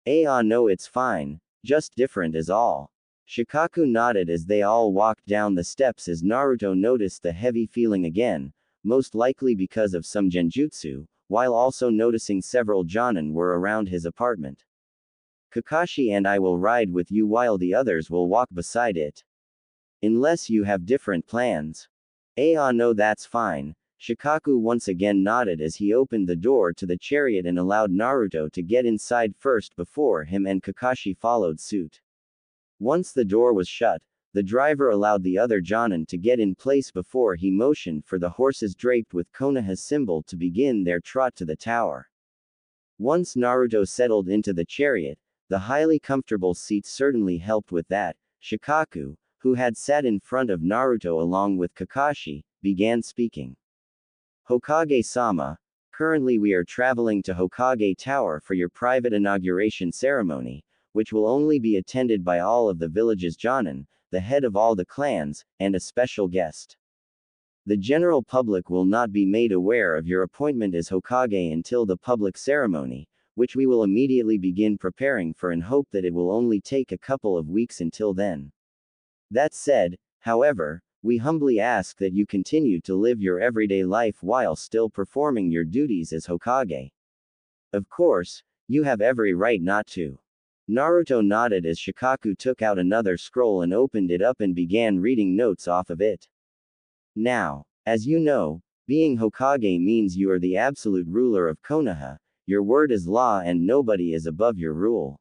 No, it's fine, just different is all. Shikaku nodded as they all walked down the steps as Naruto noticed the heavy feeling again, most likely because of some genjutsu, while also noticing several Jonan were around his apartment. Kakashi and I will ride with you while the others will walk beside it. Unless you have different plans. No, that's fine. Shikaku once again nodded as he opened the door to the chariot and allowed Naruto to get inside first before him and Kakashi followed suit. Once the door was shut, the driver allowed the other Jonin to get in place before he motioned for the horses draped with Konoha's symbol to begin their trot to the tower. Once Naruto settled into the chariot, the highly comfortable seat certainly helped with that. Shikaku, who had sat in front of Naruto along with Kakashi, began speaking. Hokage-sama, currently we are traveling to Hokage Tower for your private inauguration ceremony, which will only be attended by all of the village's Jonin, the head of all the clans, and a special guest. The general public will not be made aware of your appointment as Hokage until the public ceremony, which we will immediately begin preparing for and hope that it will only take a couple of weeks until then. That said, however, we humbly ask that you continue to live your everyday life while still performing your duties as Hokage. Of course, you have every right not to. Naruto nodded as Shikaku took out another scroll and opened it up and began reading notes off of it. Now, as you know, being Hokage means you are the absolute ruler of Konoha, your word is law and nobody is above your rule.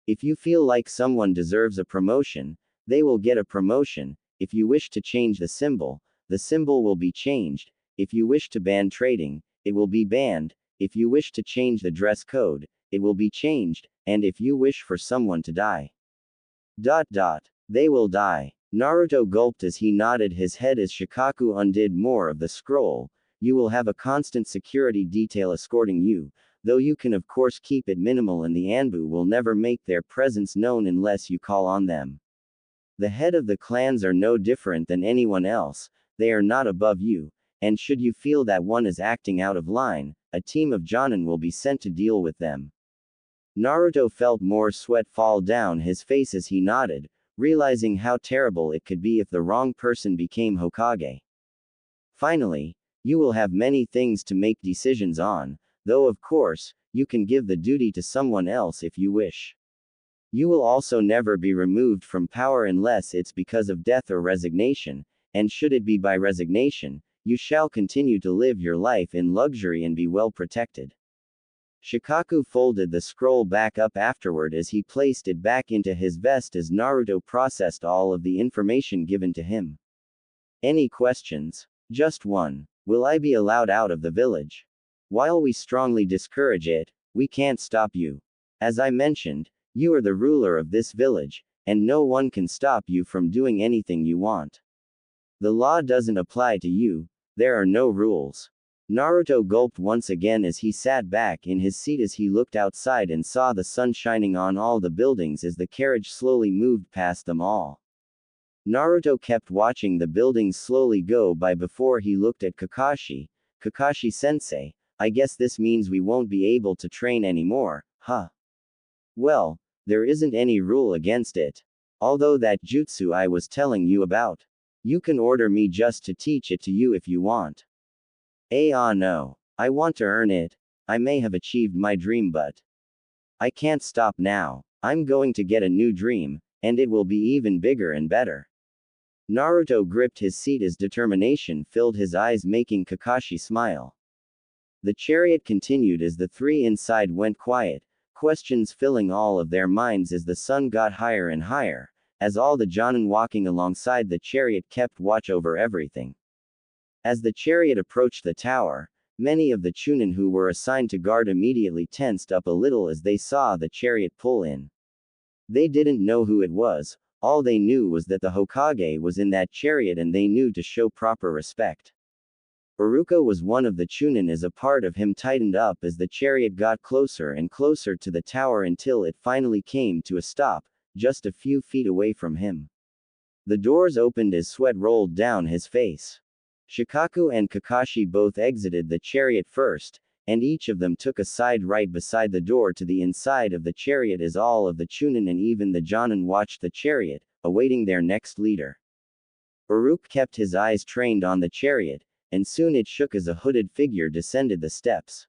If you feel like someone deserves a promotion, they will get a promotion. If you wish to change the symbol will be changed. If you wish to ban trading, it will be banned. If you wish to change the dress code, it will be changed, and if you wish for someone to die. They will die. Naruto gulped as he nodded his head as Shikaku undid more of the scroll. You will have a constant security detail escorting you, though you can of course keep it minimal and the Anbu will never make their presence known unless you call on them. The head of the clans are no different than anyone else, they are not above you, and should you feel that one is acting out of line, a team of Jonin will be sent to deal with them. Naruto felt more sweat fall down his face as he nodded, realizing how terrible it could be if the wrong person became Hokage. Finally, you will have many things to make decisions on, though of course, you can give the duty to someone else if you wish. You will also never be removed from power unless it's because of death or resignation, and should it be by resignation, you shall continue to live your life in luxury and be well protected. Shikaku folded the scroll back up afterward as he placed it back into his vest as Naruto processed all of the information given to him. Any questions? Just one. Will I be allowed out of the village? While we strongly discourage it, we can't stop you. As I mentioned, you are the ruler of this village, and no one can stop you from doing anything you want. The law doesn't apply to you, there are no rules. Naruto gulped once again as he sat back in his seat as he looked outside and saw the sun shining on all the buildings as the carriage slowly moved past them all. Naruto kept watching the buildings slowly go by before he looked at Kakashi. Kakashi-sensei, I guess this means we won't be able to train anymore, huh? Well, there isn't any rule against it. Although that jutsu I was telling you about. You can order me just to teach it to you if you want. No. I want to earn it. I may have achieved my dream but I can't stop now. I'm going to get a new dream, and it will be even bigger and better. Naruto gripped his seat as determination filled his eyes making Kakashi smile. The chariot continued as the three inside went quiet, questions filling all of their minds as the sun got higher and higher, as all the Jonin walking alongside the chariot kept watch over everything. As the chariot approached the tower, Many of the Chunin who were assigned to guard immediately tensed up a little as they saw the chariot pull in. They didn't know who it was, all they knew was that the Hokage was in that chariot and they knew to show proper respect. Iruka was one of the Chunin as a part of him tightened up as the chariot got closer and closer to the tower until it finally came to a stop, just a few feet away from him. The doors opened as sweat rolled down his face. Shikaku and Kakashi both exited the chariot first, and each of them took a side right beside the door to the inside of the chariot as all of the Chunin and even the Jonan watched the chariot, awaiting their next leader. Uruk kept his eyes trained on the chariot, and soon it shook as a hooded figure descended the steps.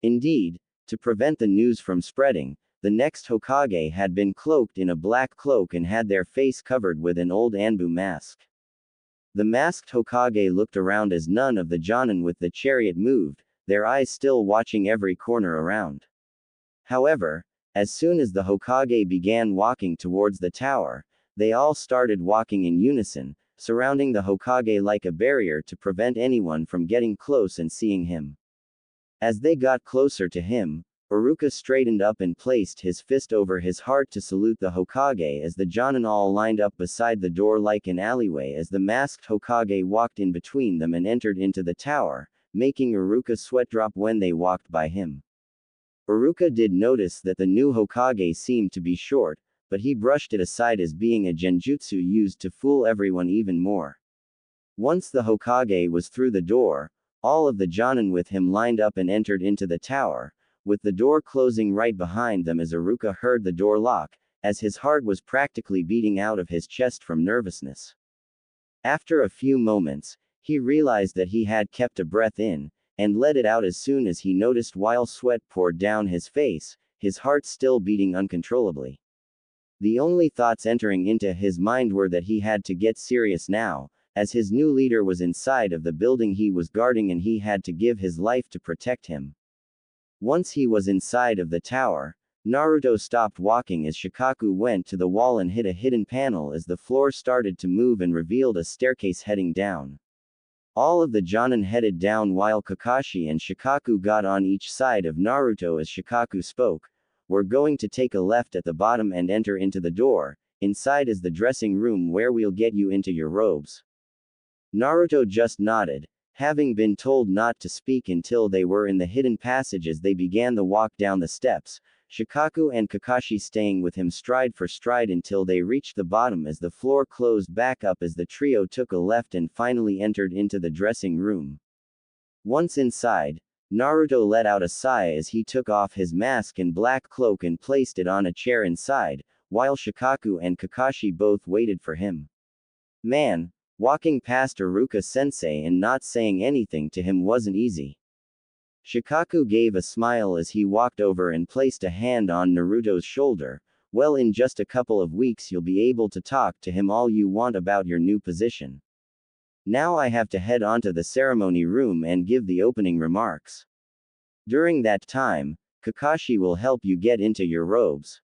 Indeed, to prevent the news from spreading, the next Hokage had been cloaked in a black cloak and had their face covered with an old Anbu mask. The masked Hokage looked around as none of the Jonan with the chariot moved, their eyes still watching every corner around. However, as soon as the Hokage began walking towards the tower, they all started walking in unison, surrounding the Hokage like a barrier to prevent anyone from getting close and seeing him. As they got closer to him, Iruka straightened up and placed his fist over his heart to salute the Hokage as the Jonan all lined up beside the door like an alleyway as the masked Hokage walked in between them and entered into the tower, making Iruka sweat drop when they walked by him. Iruka did notice that the new Hokage seemed to be short, but he brushed it aside as being a genjutsu used to fool everyone even more. Once the Hokage was through the door, all of the Jonan with him lined up and entered into the tower, with the door closing right behind them as Iruka heard the door lock, as his heart was practically beating out of his chest from nervousness. After a few moments, he realized that he had kept a breath in, and let it out as soon as he noticed while sweat poured down his face, his heart still beating uncontrollably. The only thoughts entering into his mind were that he had to get serious now, as his new leader was inside of the building he was guarding and he had to give his life to protect him. Once he was inside of the tower, Naruto stopped walking as Shikaku went to the wall and hit a hidden panel as the floor started to move and revealed a staircase heading down. All of the Jonan headed down while Kakashi and Shikaku got on each side of Naruto as Shikaku spoke. We're going to take a left at the bottom and enter into the door. Inside is the dressing room where we'll get you into your robes. Naruto just nodded, having been told not to speak until they were in the hidden passage as they began the walk down the steps, Shikaku and Kakashi staying with him stride for stride until they reached the bottom as the floor closed back up as the trio took a left and finally entered into the dressing room. Once inside, Naruto let out a sigh as he took off his mask and black cloak and placed it on a chair inside, while Shikaku and Kakashi both waited for him. Man, walking past Iruka-sensei and not saying anything to him wasn't easy. Shikaku gave a smile as he walked over and placed a hand on Naruto's shoulder. Well, in just a couple of weeks you'll be able to talk to him all you want about your new position. Now I have to head onto the ceremony room and give the opening remarks. During that time, Kakashi will help you get into your robes.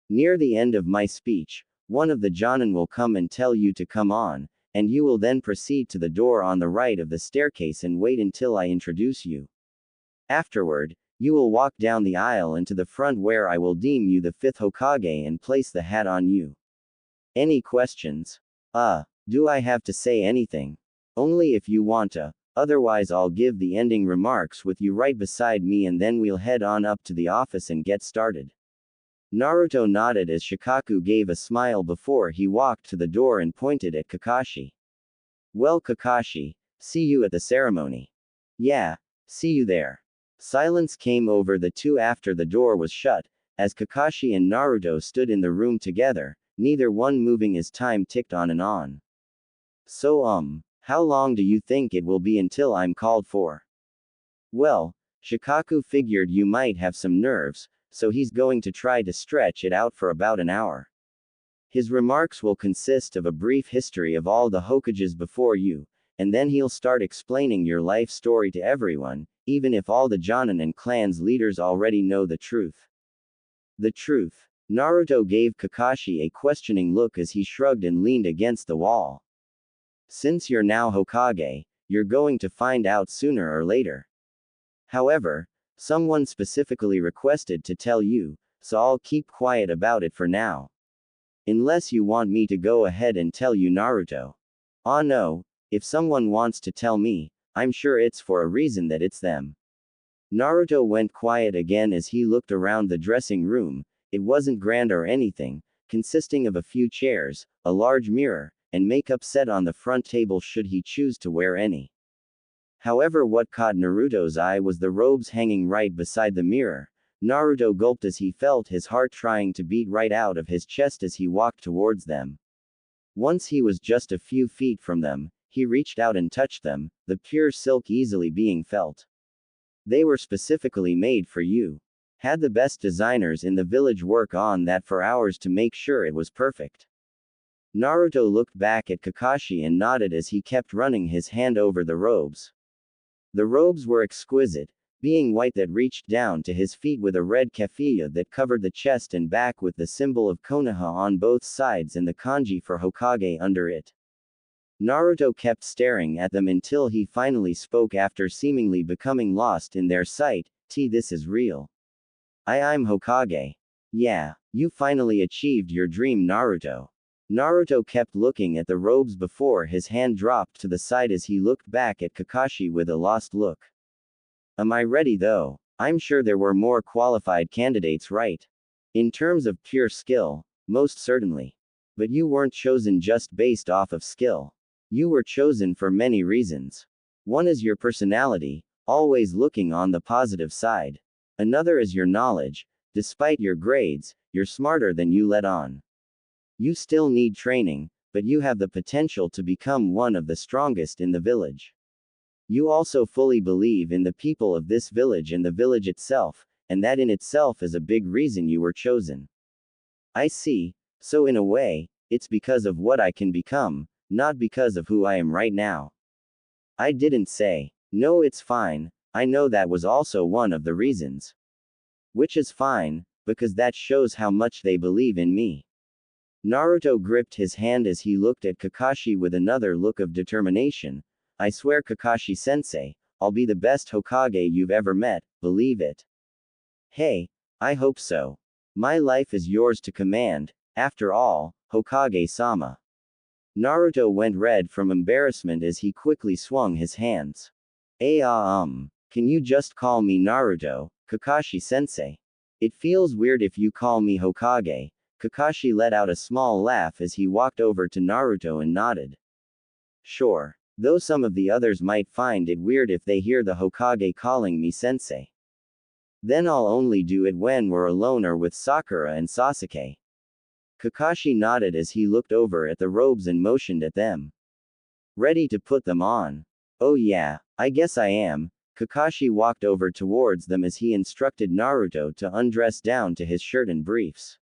Near the end of my speech, one of the Jonan will come and tell you to come on, and you will then proceed to the door on the right of the staircase and wait until I introduce you. Afterward, you will walk down the aisle and to the front where I will deem you the 5th Hokage and place the hat on you. Any questions? Do I have to say anything? Only if you want to, otherwise I'll give the ending remarks with you right beside me and then we'll head on up to the office and get started. Naruto nodded as Shikaku gave a smile before he walked to the door and pointed at Kakashi. Well, Kakashi, see you at the ceremony. Yeah, see you there. Silence came over the two after the door was shut, as Kakashi and Naruto stood in the room together, neither one moving as time ticked on and on. So how long do you think it will be until I'm called for? Well, Shikaku figured you might have some nerves, so he's going to try to stretch it out for about an hour. His remarks will consist of a brief history of all the Hokages before you, and then he'll start explaining your life story to everyone, even if all the Jonan and clan's leaders already know the truth. The truth. Naruto gave Kakashi a questioning look as he shrugged and leaned against the wall. Since you're now Hokage, you're going to find out sooner or later. However, someone specifically requested to tell you, so I'll keep quiet about it for now. Unless you want me to go ahead and tell you, Naruto. Ah no, if someone wants to tell me, I'm sure it's for a reason that it's them. Naruto went quiet again as he looked around the dressing room. It wasn't grand or anything, consisting of a few chairs, a large mirror, and makeup set on the front table should he choose to wear any. However, what caught Naruto's eye was the robes hanging right beside the mirror. Naruto gulped as he felt his heart trying to beat right out of his chest as he walked towards them. Once he was just a few feet from them, he reached out and touched them, the pure silk easily being felt. They were specifically made for you. Had the best designers in the village work on that for hours to make sure it was perfect. Naruto looked back at Kakashi and nodded as he kept running his hand over the robes. The robes were exquisite, being white that reached down to his feet with a red keffiyeh that covered the chest and back with the symbol of Konoha on both sides and the kanji for Hokage under it. Naruto kept staring at them until he finally spoke after seemingly becoming lost in their sight. This is real. I'm Hokage. Yeah, you finally achieved your dream, Naruto. Naruto kept looking at the robes before his hand dropped to the side as he looked back at Kakashi with a lost look. Am I ready though? I'm sure there were more qualified candidates, right? In terms of pure skill, most certainly. But you weren't chosen just based off of skill. You were chosen for many reasons. One is your personality, always looking on the positive side. Another is your knowledge. Despite your grades, you're smarter than you let on. You still need training, but you have the potential to become one of the strongest in the village. You also fully believe in the people of this village and the village itself, and that in itself is a big reason you were chosen. I see, so in a way, it's because of what I can become, not because of who I am right now. I didn't say. No, it's fine, I know that was also one of the reasons. Which is fine, because that shows how much they believe in me. Naruto gripped his hand as he looked at Kakashi with another look of determination. I swear, Kakashi-sensei, I'll be the best Hokage you've ever met, believe it. Hey, I hope so. My life is yours to command, after all, Hokage-sama. Naruto went red from embarrassment as he quickly swung his hands. Can you just call me Naruto, Kakashi-sensei? It feels weird if you call me Hokage. Kakashi let out a small laugh as he walked over to Naruto and nodded. Sure. Though some of the others might find it weird if they hear the Hokage calling me sensei. Then I'll only do it when we're alone or with Sakura and Sasuke. Kakashi nodded as he looked over at the robes and motioned at them. Ready to put them on? Oh yeah, I guess I am. Kakashi walked over towards them as he instructed Naruto to undress down to his shirt and briefs.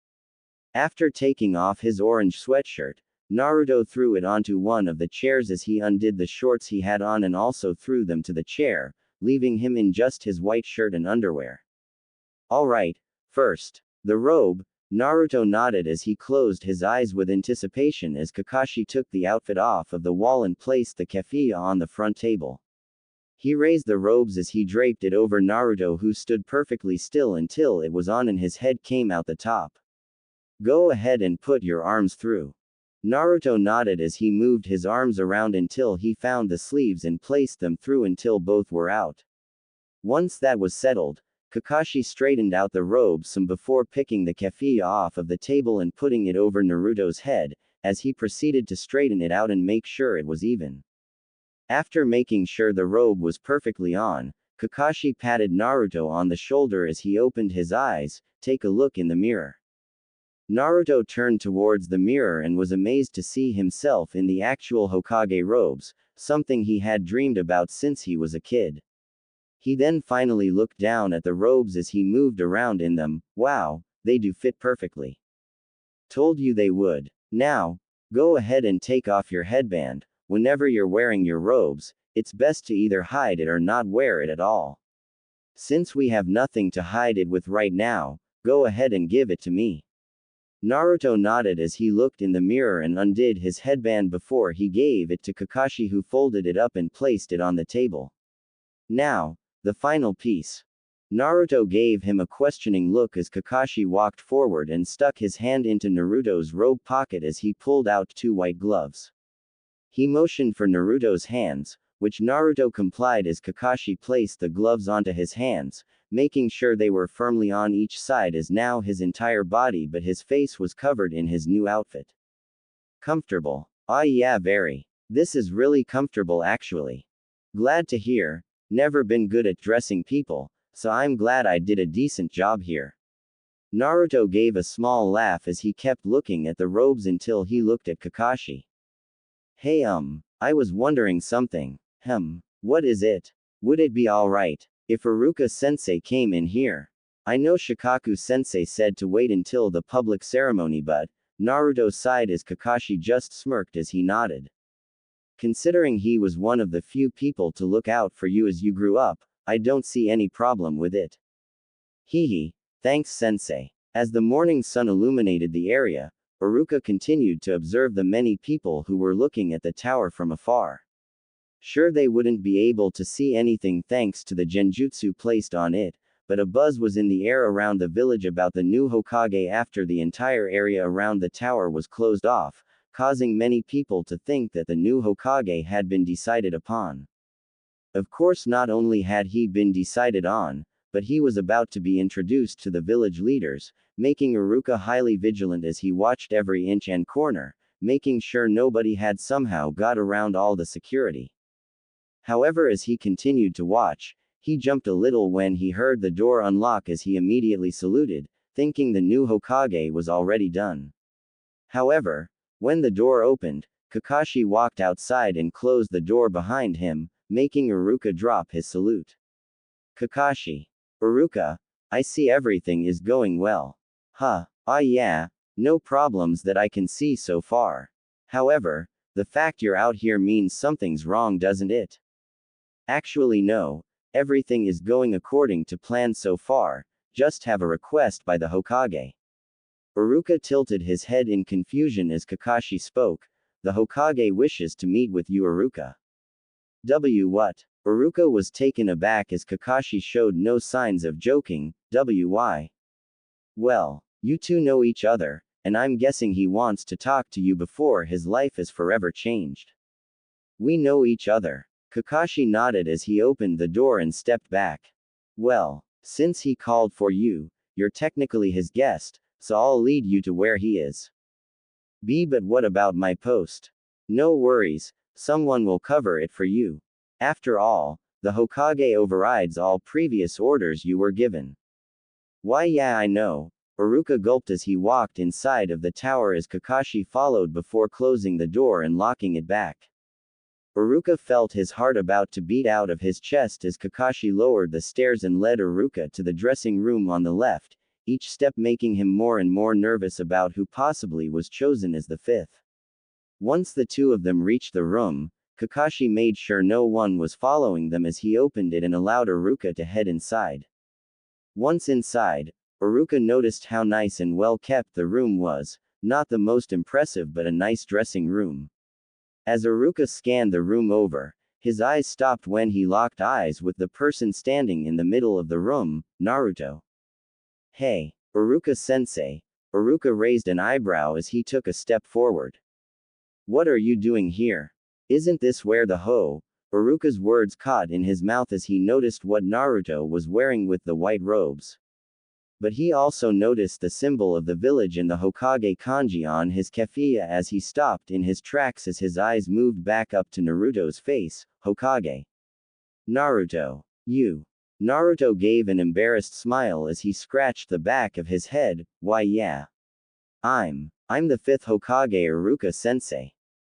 After taking off his orange sweatshirt, Naruto threw it onto one of the chairs as he undid the shorts he had on and also threw them to the chair, leaving him in just his white shirt and underwear. Alright, first, the robe. Naruto nodded as he closed his eyes with anticipation as Kakashi took the outfit off of the wall and placed the keffiyeh on the front table. He raised the robes as he draped it over Naruto, who stood perfectly still until it was on and his head came out the top. Go ahead and put your arms through. Naruto nodded as he moved his arms around until he found the sleeves and placed them through until both were out. Once that was settled, Kakashi straightened out the robes some before picking the keffiyeh off of the table and putting it over Naruto's head, as he proceeded to straighten it out and make sure it was even. After making sure the robe was perfectly on, Kakashi patted Naruto on the shoulder as he opened his eyes. Take a look in the mirror. Naruto turned towards the mirror and was amazed to see himself in the actual Hokage robes, something he had dreamed about since he was a kid. He then finally looked down at the robes as he moved around in them. Wow, they do fit perfectly. Told you they would. Now, go ahead and take off your headband. Whenever you're wearing your robes, it's best to either hide it or not wear it at all. Since we have nothing to hide it with right now, go ahead and give it to me. Naruto nodded as he looked in the mirror and undid his headband before he gave it to Kakashi, who folded it up and placed it on the table. Now, the final piece. Naruto gave him a questioning look as Kakashi walked forward and stuck his hand into Naruto's robe pocket as he pulled out 2 white gloves. He motioned for Naruto's hands, which Naruto complied as Kakashi placed the gloves onto his hands, making sure they were firmly on each side, as now his entire body but his face was covered in his new outfit. Comfortable. Ah yeah, very. This is really comfortable actually. Glad to hear. Never been good at dressing people, so I'm glad I did a decent job here. Naruto gave a small laugh as he kept looking at the robes until he looked at Kakashi. Hey I was wondering something. What is it? Would it be alright if Iruka-sensei came in here? I know Shikaku-sensei said to wait until the public ceremony, but Naruto sighed as Kakashi just smirked as he nodded. Considering he was one of the few people to look out for you as you grew up, I don't see any problem with it. Hehe, thanks sensei. As the morning sun illuminated the area, Iruka continued to observe the many people who were looking at the tower from afar. Sure, they wouldn't be able to see anything thanks to the genjutsu placed on it, but a buzz was in the air around the village about the new Hokage after the entire area around the tower was closed off, causing many people to think that the new Hokage had been decided upon. Of course, not only had he been decided on, but he was about to be introduced to the village leaders, making Iruka highly vigilant as he watched every inch and corner, making sure nobody had somehow got around all the security. However, as he continued to watch, he jumped a little when he heard the door unlock as he immediately saluted, thinking the new Hokage was already done. However, when the door opened, Kakashi walked outside and closed the door behind him, making Iruka drop his salute. Kakashi. Iruka, I see everything is going well. Ah yeah, no problems that I can see so far. However, the fact you're out here means something's wrong, doesn't it? Actually no, everything is going according to plan so far, just have a request by the Hokage. Iruka tilted his head in confusion as Kakashi spoke. The Hokage wishes to meet with you, Iruka. What? Iruka was taken aback as Kakashi showed no signs of joking. Why? Well, you two know each other, and I'm guessing he wants to talk to you before his life is forever changed. We know each other. Kakashi nodded as he opened the door and stepped back. Well, since he called for you, you're technically his guest, so I'll lead you to where he is. But what about my post? No worries, someone will cover it for you. After all, the Hokage overrides all previous orders you were given. Why yeah, I know. Iruka gulped as he walked inside of the tower as Kakashi followed before closing the door and locking it back. Iruka felt his heart about to beat out of his chest as Kakashi lowered the stairs and led Iruka to the dressing room on the left, each step making him more and more nervous about who possibly was chosen as the fifth. Once the two of them reached the room, Kakashi made sure no one was following them as he opened it and allowed Iruka to head inside. Once inside, Iruka noticed how nice and well kept the room was, not the most impressive but a nice dressing room. As Iruka scanned the room over, his eyes stopped when he locked eyes with the person standing in the middle of the room, Naruto. Hey, Iruka-sensei. Iruka raised an eyebrow as he took a step forward. What are you doing here? Isn't this where the Iruka's words caught in his mouth as he noticed what Naruto was wearing with the white robes. But he also noticed the symbol of the village and the Hokage kanji on his keffiyeh as he stopped in his tracks as his eyes moved back up to Naruto's face. Hokage. Naruto. You. Naruto gave an embarrassed smile as he scratched the back of his head. Why yeah. I'm the fifth Hokage, Iruka-sensei.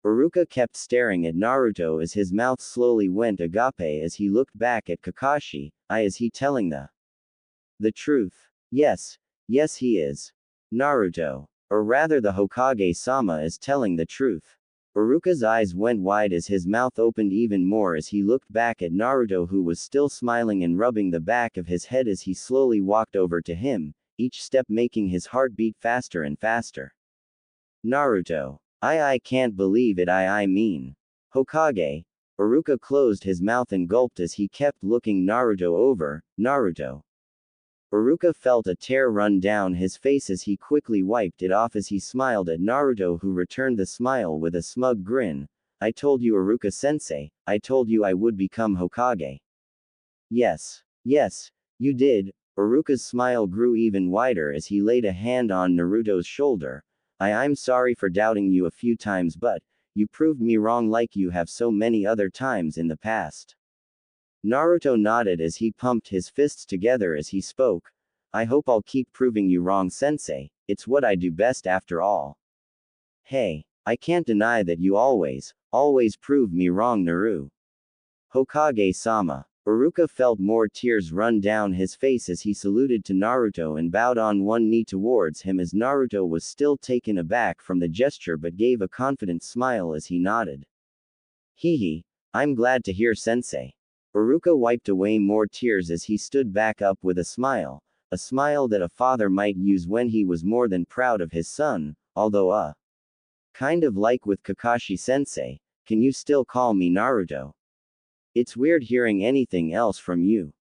Iruka kept staring at Naruto as his mouth slowly went agape as he looked back at Kakashi. Is he telling the truth? Yes he is. Naruto. Or rather the Hokage-sama is telling the truth. Iruka's eyes went wide as his mouth opened even more as he looked back at Naruto, who was still smiling and rubbing the back of his head as he slowly walked over to him, each step making his heart beat faster and faster. Naruto. I can't believe it, I mean. Hokage. Iruka closed his mouth and gulped as he kept looking Naruto over. Naruto. Iruka felt a tear run down his face as he quickly wiped it off as he smiled at Naruto, who returned the smile with a smug grin. I told you, Iruka-sensei, I told you I would become Hokage. Yes. Yes, you did. Iruka's smile grew even wider as he laid a hand on Naruto's shoulder. I'm sorry for doubting you a few times, but you proved me wrong like you have so many other times in the past. Naruto nodded as he pumped his fists together as he spoke. I hope I'll keep proving you wrong, sensei. It's what I do best after all. Hey, I can't deny that you always prove me wrong, Naru. Hokage-sama. Iruka felt more tears run down his face as he saluted to Naruto and bowed on one knee towards him as Naruto was still taken aback from the gesture but gave a confident smile as he nodded. Hehe. I'm glad to hear, sensei. Iruka wiped away more tears as he stood back up with a smile that a father might use when he was more than proud of his son, although kind of like with Kakashi-sensei, can you still call me Naruto? It's weird hearing anything else from you.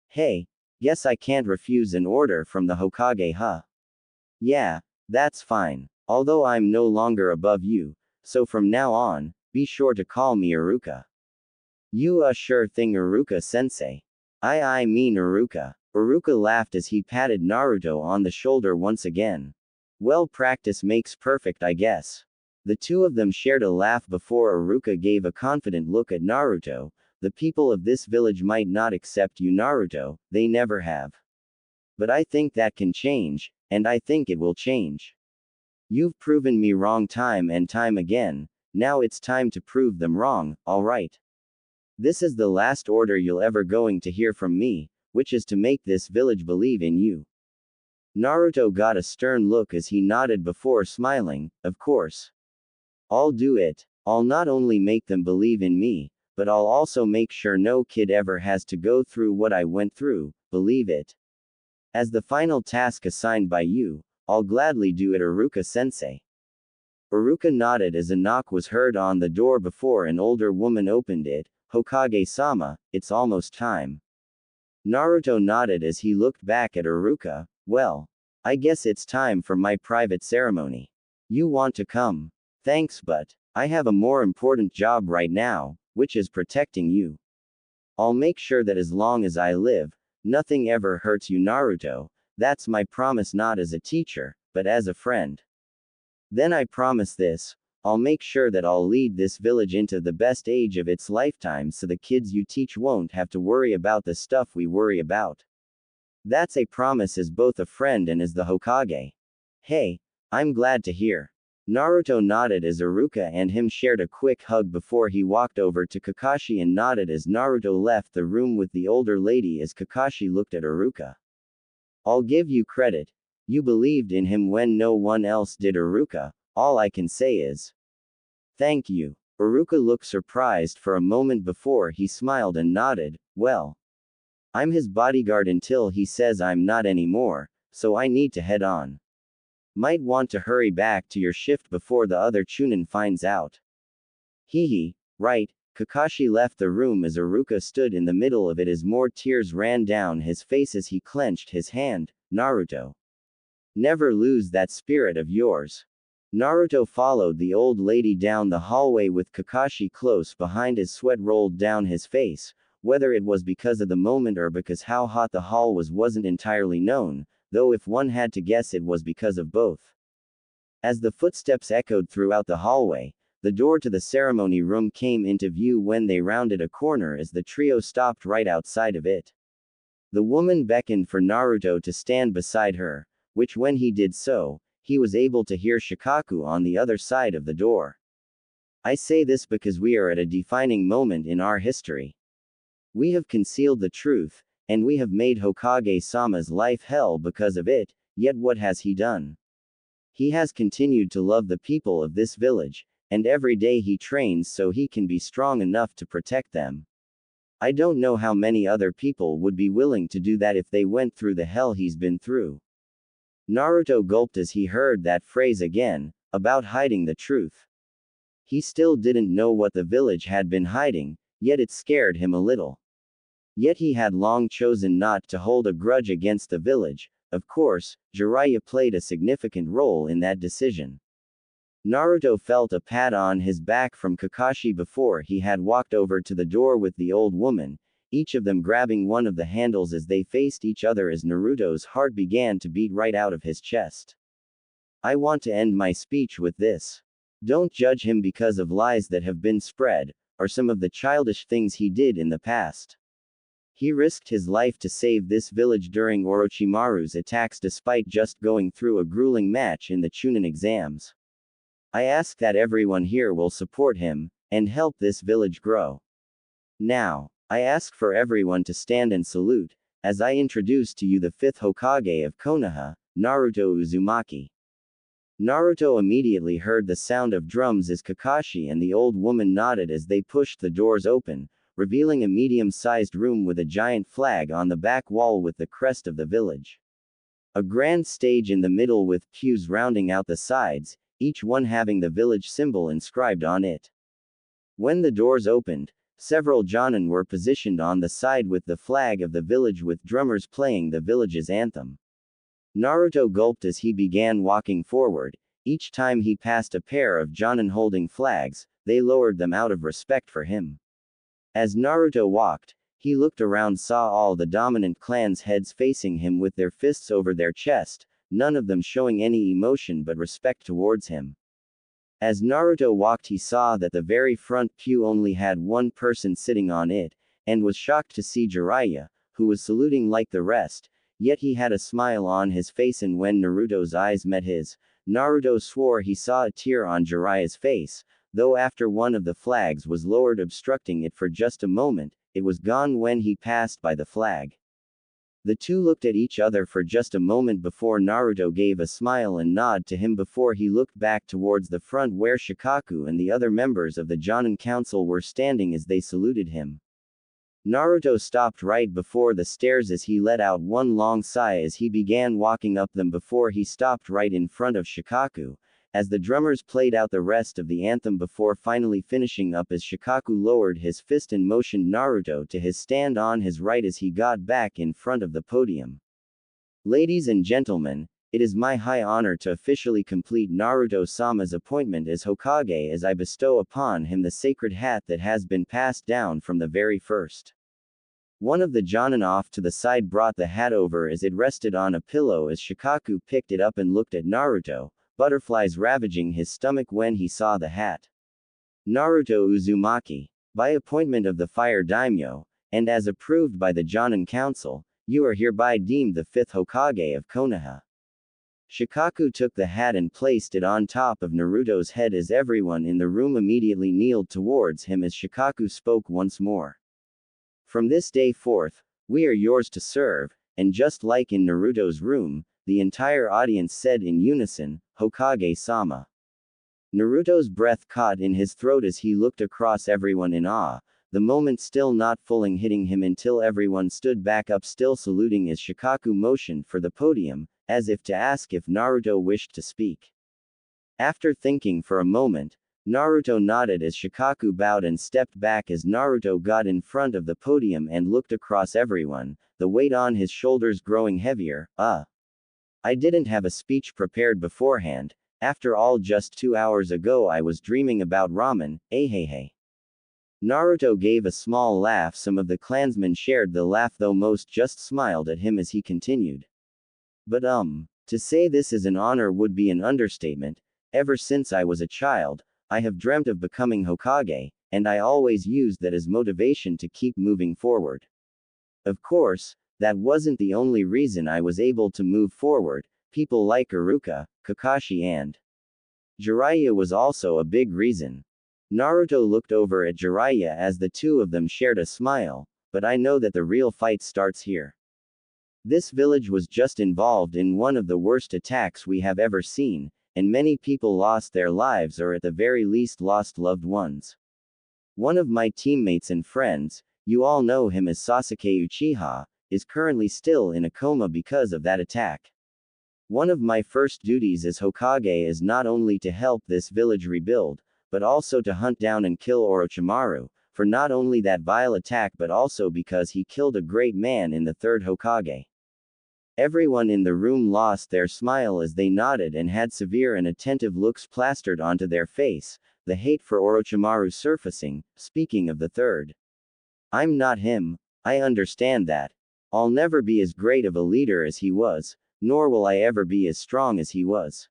Hey, guess I can't refuse an order from the Hokage, huh? Yeah, that's fine. Although I'm no longer above you, so from now on, be sure to call me Iruka. You sure thing, Iruka-sensei. I mean Iruka. Iruka laughed as he patted Naruto on the shoulder once again. Well, practice makes perfect, I guess. The two of them shared a laugh before Iruka gave a confident look at Naruto. The people of this village might not accept you, Naruto, they never have. But I think that can change, and I think it will change. You've proven me wrong time and time again, now it's time to prove them wrong, alright? This is the last order you'll ever going to hear from me, which is to make this village believe in you. Naruto got a stern look as he nodded before smiling, of course. I'll do it. I'll not only make them believe in me, but I'll also make sure no kid ever has to go through what I went through, believe it. As the final task assigned by you, I'll gladly do it, Iruka-sensei. Iruka nodded as a knock was heard on the door before an older woman opened it. Hokage-sama, it's almost time. Naruto nodded as he looked back at Iruka. Well, I guess it's time for my private ceremony. You want to come? Thanks, but I have a more important job right now, which is protecting you. I'll make sure that as long as I live, nothing ever hurts you, Naruto. That's my promise, not as a teacher, but as a friend. Then I promise this, I'll make sure that I'll lead this village into the best age of its lifetime so the kids you teach won't have to worry about the stuff we worry about. That's a promise as both a friend and as the Hokage. Hey, I'm glad to hear. Naruto nodded as Iruka and him shared a quick hug before he walked over to Kakashi and nodded as Naruto left the room with the older lady as Kakashi looked at Iruka. I'll give you credit. You believed in him when no one else did, Iruka. All I can say is thank you. Iruka looked surprised for a moment before he smiled and nodded. Well, I'm his bodyguard until he says I'm not anymore, so I need to head on. Might want to hurry back to your shift before the other Chunin finds out. Hehe, right. Kakashi left the room as Iruka stood in the middle of it as more tears ran down his face as he clenched his hand. Naruto. Never lose that spirit of yours. Naruto followed the old lady down the hallway with Kakashi close behind as sweat rolled down his face. Whether it was because of the moment or because how hot the hall wasn't entirely known, though if one had to guess it was because of both. As the footsteps echoed throughout the hallway, the door to the ceremony room came into view when they rounded a corner as the trio stopped right outside of it. The woman beckoned for Naruto to stand beside her, which when he did so, he was able to hear Shikaku on the other side of the door. I say this because we are at a defining moment in our history. We have concealed the truth, and we have made Hokage-sama's life hell because of it, yet what has he done? He has continued to love the people of this village, and every day he trains so he can be strong enough to protect them. I don't know how many other people would be willing to do that if they went through the hell he's been through. Naruto gulped as he heard that phrase again, about hiding the truth. He still didn't know what the village had been hiding, yet it scared him a little. Yet he had long chosen not to hold a grudge against the village. Of course, Jiraiya played a significant role in that decision. Naruto felt a pat on his back from Kakashi before he had walked over to the door with the old woman, each of them grabbing one of the handles as they faced each other as Naruto's heart began to beat right out of his chest. I want to end my speech with this. Don't judge him because of lies that have been spread, or some of the childish things he did in the past. He risked his life to save this village during Orochimaru's attacks despite just going through a grueling match in the Chunin exams. I ask that everyone here will support him, and help this village grow. Now, I ask for everyone to stand and salute, as I introduce to you the 5th Hokage of Konoha, Naruto Uzumaki. Naruto immediately heard the sound of drums as Kakashi and the old woman nodded as they pushed the doors open, revealing a medium-sized room with a giant flag on the back wall with the crest of the village. A grand stage in the middle with pews rounding out the sides, each one having the village symbol inscribed on it. When the doors opened, several Jonan were positioned on the side with the flag of the village with drummers playing the village's anthem. Naruto gulped as he began walking forward. Each time he passed a pair of Jonan holding flags, they lowered them out of respect for him. As Naruto walked, he looked around, saw all the dominant clan's heads facing him with their fists over their chest, none of them showing any emotion but respect towards him. As Naruto walked, he saw that the very front pew only had one person sitting on it, and was shocked to see Jiraiya, who was saluting like the rest, yet he had a smile on his face, and when Naruto's eyes met his, Naruto swore he saw a tear on Jiraiya's face, though after one of the flags was lowered obstructing it for just a moment, it was gone when he passed by the flag. The two looked at each other for just a moment before Naruto gave a smile and nod to him before he looked back towards the front where Shikaku and the other members of the Jonan Council were standing as they saluted him. Naruto stopped right before the stairs as he let out one long sigh as he began walking up them before he stopped right in front of Shikaku, as the drummers played out the rest of the anthem before finally finishing up as Shikaku lowered his fist and motioned Naruto to his stand on his right as he got back in front of the podium. Ladies and gentlemen, it is my high honor to officially complete Naruto-sama's appointment as Hokage as I bestow upon him the sacred hat that has been passed down from the very first. One of the Jonan off to the side brought the hat over as it rested on a pillow as Shikaku picked it up and looked at Naruto, butterflies ravaging his stomach when he saw the hat. Naruto Uzumaki, by appointment of the Fire Daimyo, and as approved by the Jonan Council, you are hereby deemed the 5th Hokage of Konoha. Shikaku took the hat and placed it on top of Naruto's head as everyone in the room immediately kneeled towards him as Shikaku spoke once more. From this day forth, we are yours to serve, and just like in Naruto's room, the entire audience said in unison, Hokage-sama. Naruto's breath caught in his throat as he looked across everyone in awe, the moment still not fully hitting him until everyone stood back up still saluting as Shikaku motioned for the podium, as if to ask if Naruto wished to speak. After thinking for a moment, Naruto nodded as Shikaku bowed and stepped back as Naruto got in front of the podium and looked across everyone, the weight on his shoulders growing heavier. I didn't have a speech prepared beforehand. After all, just 2 hours ago I was dreaming about ramen, hey. Naruto gave a small laugh. Some of the clansmen shared the laugh though most just smiled at him as he continued. But to say this is an honor would be an understatement. Ever since I was a child, I have dreamt of becoming Hokage, and I always used that as motivation to keep moving forward. Of course, that wasn't the only reason I was able to move forward. People like Iruka, Kakashi and Jiraiya was also a big reason. Naruto looked over at Jiraiya as the two of them shared a smile, but I know that the real fight starts here. This village was just involved in one of the worst attacks we have ever seen, and many people lost their lives or at the very least lost loved ones. One of my teammates and friends, you all know him as Sasuke Uchiha, is currently still in a coma because of that attack. One of my first duties as Hokage is not only to help this village rebuild, but also to hunt down and kill Orochimaru, for not only that vile attack but also because he killed a great man in the third Hokage. Everyone in the room lost their smile as they nodded and had severe and attentive looks plastered onto their face, the hate for Orochimaru surfacing. Speaking of the third. I'm not him, I understand that. I'll never be as great of a leader as he was, nor will I ever be as strong as he was.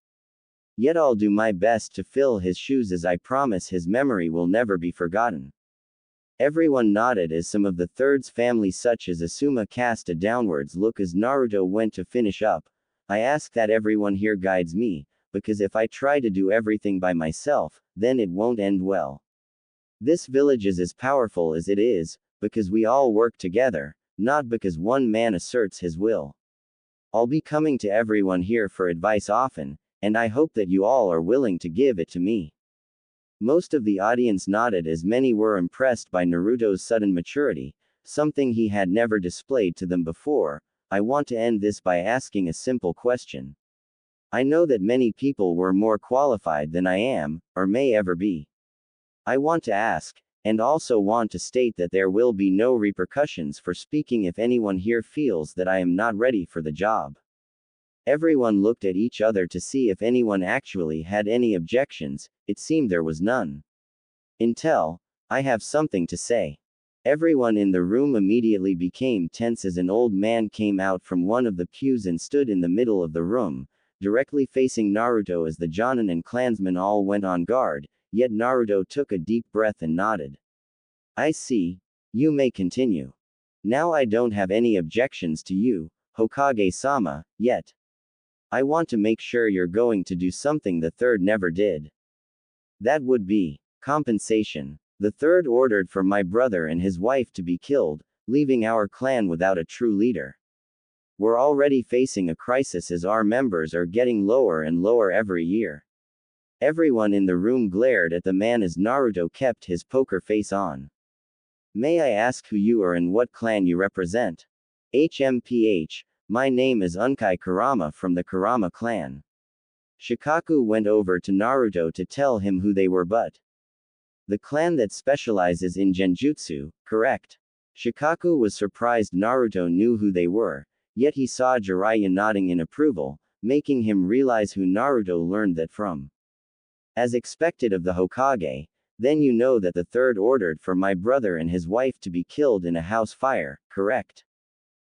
Yet I'll do my best to fill his shoes as I promise his memory will never be forgotten. Everyone nodded as some of the third's family such as Asuma cast a downwards look as Naruto went to finish up. I ask that everyone here guides me, because if I try to do everything by myself, then it won't end well. This village is as powerful as it is, because we all work together, not because one man asserts his will. I'll be coming to everyone here for advice often, and I hope that you all are willing to give it to me. Most of the audience nodded as many were impressed by Naruto's sudden maturity, something he had never displayed to them before. I want to end this by asking a simple question. I know that many people were more qualified than I am, or may ever be. I want to ask, and also want to state that there will be no repercussions for speaking if anyone here feels that I am not ready for the job. Everyone looked at each other to see if anyone actually had any objections. It seemed there was none. Until, I have something to say. Everyone in the room immediately became tense as an old man came out from one of the pews and stood in the middle of the room, directly facing Naruto as the Jonan and clansmen all went on guard, yet Naruto took a deep breath and nodded. I see. You may continue. Now I don't have any objections to you, Hokage-sama, yet. I want to make sure you're going to do something the third never did. That would be compensation. The third ordered for my brother and his wife to be killed, leaving our clan without a true leader. We're already facing a crisis as our members are getting lower and lower every year. Everyone in the room glared at the man as Naruto kept his poker face on. May I ask who you are and what clan you represent? HMPH. My name is Unkai Kurama from the Kurama clan. Shikaku went over to Naruto to tell him who they were but. The clan that specializes in genjutsu, correct? Shikaku was surprised Naruto knew who they were, yet he saw Jiraiya nodding in approval, making him realize who Naruto learned that from. As expected of the Hokage, then you know that the third ordered for my brother and his wife to be killed in a house fire, correct?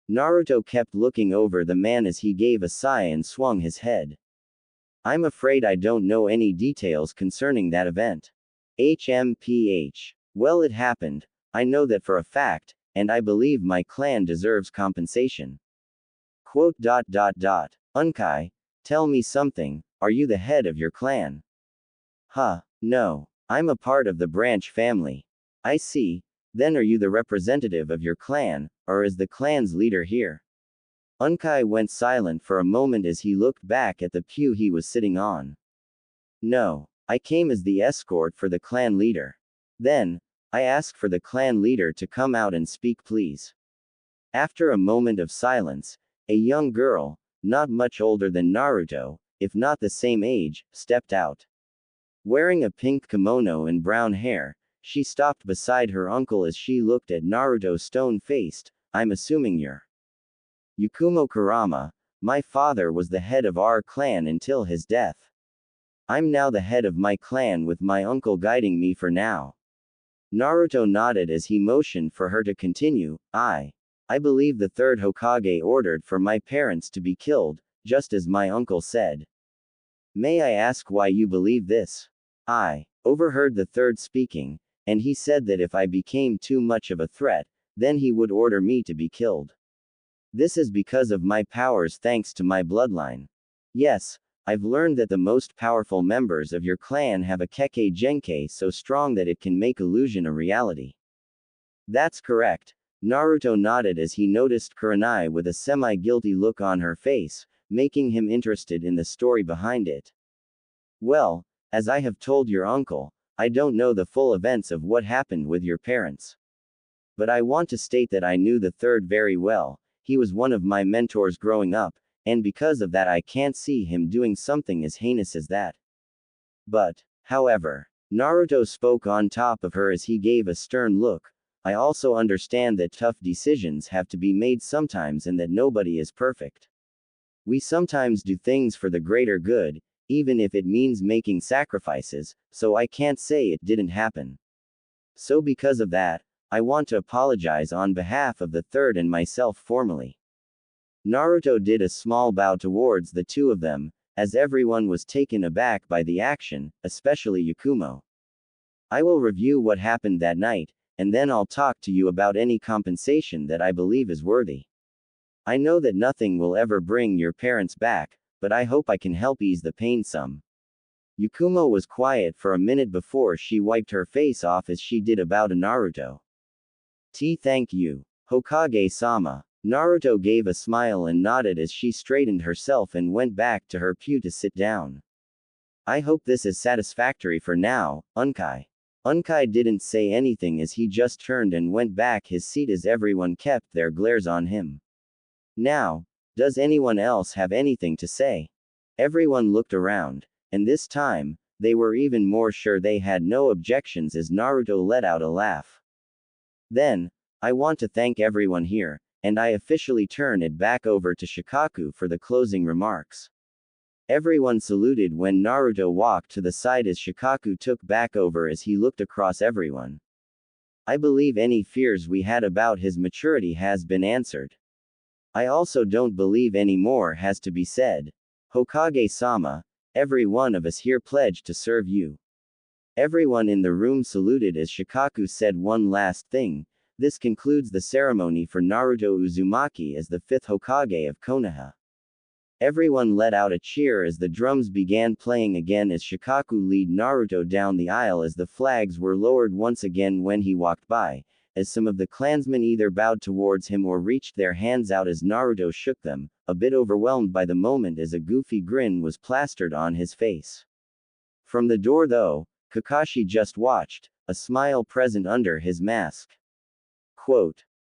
Naruto kept looking over the man as he gave a sigh and swung his head. I'm afraid I don't know any details concerning that event. HMPH. Well, it happened. I know that for a fact, and I believe my clan deserves compensation. Unkai, tell me something, are you the head of your clan? Huh, no. I'm a part of the branch family. I see. Then are you the representative of your clan, or is the clan's leader here? Unkai went silent for a moment as he looked back at the pew he was sitting on. No, I came as the escort for the clan leader. Then, I ask for the clan leader to come out and speak please. After a moment of silence, a young girl, not much older than Naruto, if not the same age, stepped out. Wearing a pink kimono and brown hair, she stopped beside her uncle as she looked at Naruto stone-faced. I'm assuming you're Yakumo Kurama. My father was the head of our clan until his death. I'm now the head of my clan with my uncle guiding me for now. Naruto nodded as he motioned for her to continue. I believe the third Hokage ordered for my parents to be killed, just as my uncle said. May I ask why you believe this? I overheard the third speaking, and he said that if I became too much of a threat, then he would order me to be killed. This is because of my powers thanks to my bloodline. Yes, I've learned that the most powerful members of your clan have a Kekkei Genkei so strong that it can make illusion a reality. That's correct. Naruto nodded as he noticed Kurenai with a semi-guilty look on her face, making him interested in the story behind it. Well, as I have told your uncle, I don't know the full events of what happened with your parents. But I want to state that I knew the third very well. He was one of my mentors growing up, and because of that I can't see him doing something as heinous as that. But, however, Naruto spoke on top of her as he gave a stern look, I also understand that tough decisions have to be made sometimes and that nobody is perfect. We sometimes do things for the greater good, even if it means making sacrifices, so I can't say it didn't happen. So because of that, I want to apologize on behalf of the third and myself formally. Naruto did a small bow towards the two of them, as everyone was taken aback by the action, especially Yakumo. I will review what happened that night, and then I'll talk to you about any compensation that I believe is worthy. I know that nothing will ever bring your parents back, but I hope I can help ease the pain some. Yakumo was quiet for a minute before she wiped her face off as she did about Naruto. Thank you, Hokage-sama. Naruto gave a smile and nodded as she straightened herself and went back to her pew to sit down. I hope this is satisfactory for now, Unkai. Unkai didn't say anything as he just turned and went back his seat as everyone kept their glares on him. Now, does anyone else have anything to say? Everyone looked around, and this time, they were even more sure they had no objections as Naruto let out a laugh. Then, I want to thank everyone here, and I officially turn it back over to Shikaku for the closing remarks. Everyone saluted when Naruto walked to the side as Shikaku took back over as he looked across everyone. I believe any fears we had about his maturity has been answered. I also don't believe any more has to be said. Hokage-sama, every one of us here pledged to serve you. Everyone in the room saluted as Shikaku said one last thing. This concludes the ceremony for Naruto Uzumaki as the 5th Hokage of Konoha. Everyone let out a cheer as the drums began playing again as Shikaku led Naruto down the aisle as the flags were lowered once again when he walked by, as some of the clansmen either bowed towards him or reached their hands out as Naruto shook them, a bit overwhelmed by the moment as a goofy grin was plastered on his face. From the door though, Kakashi just watched, a smile present under his mask. Quote,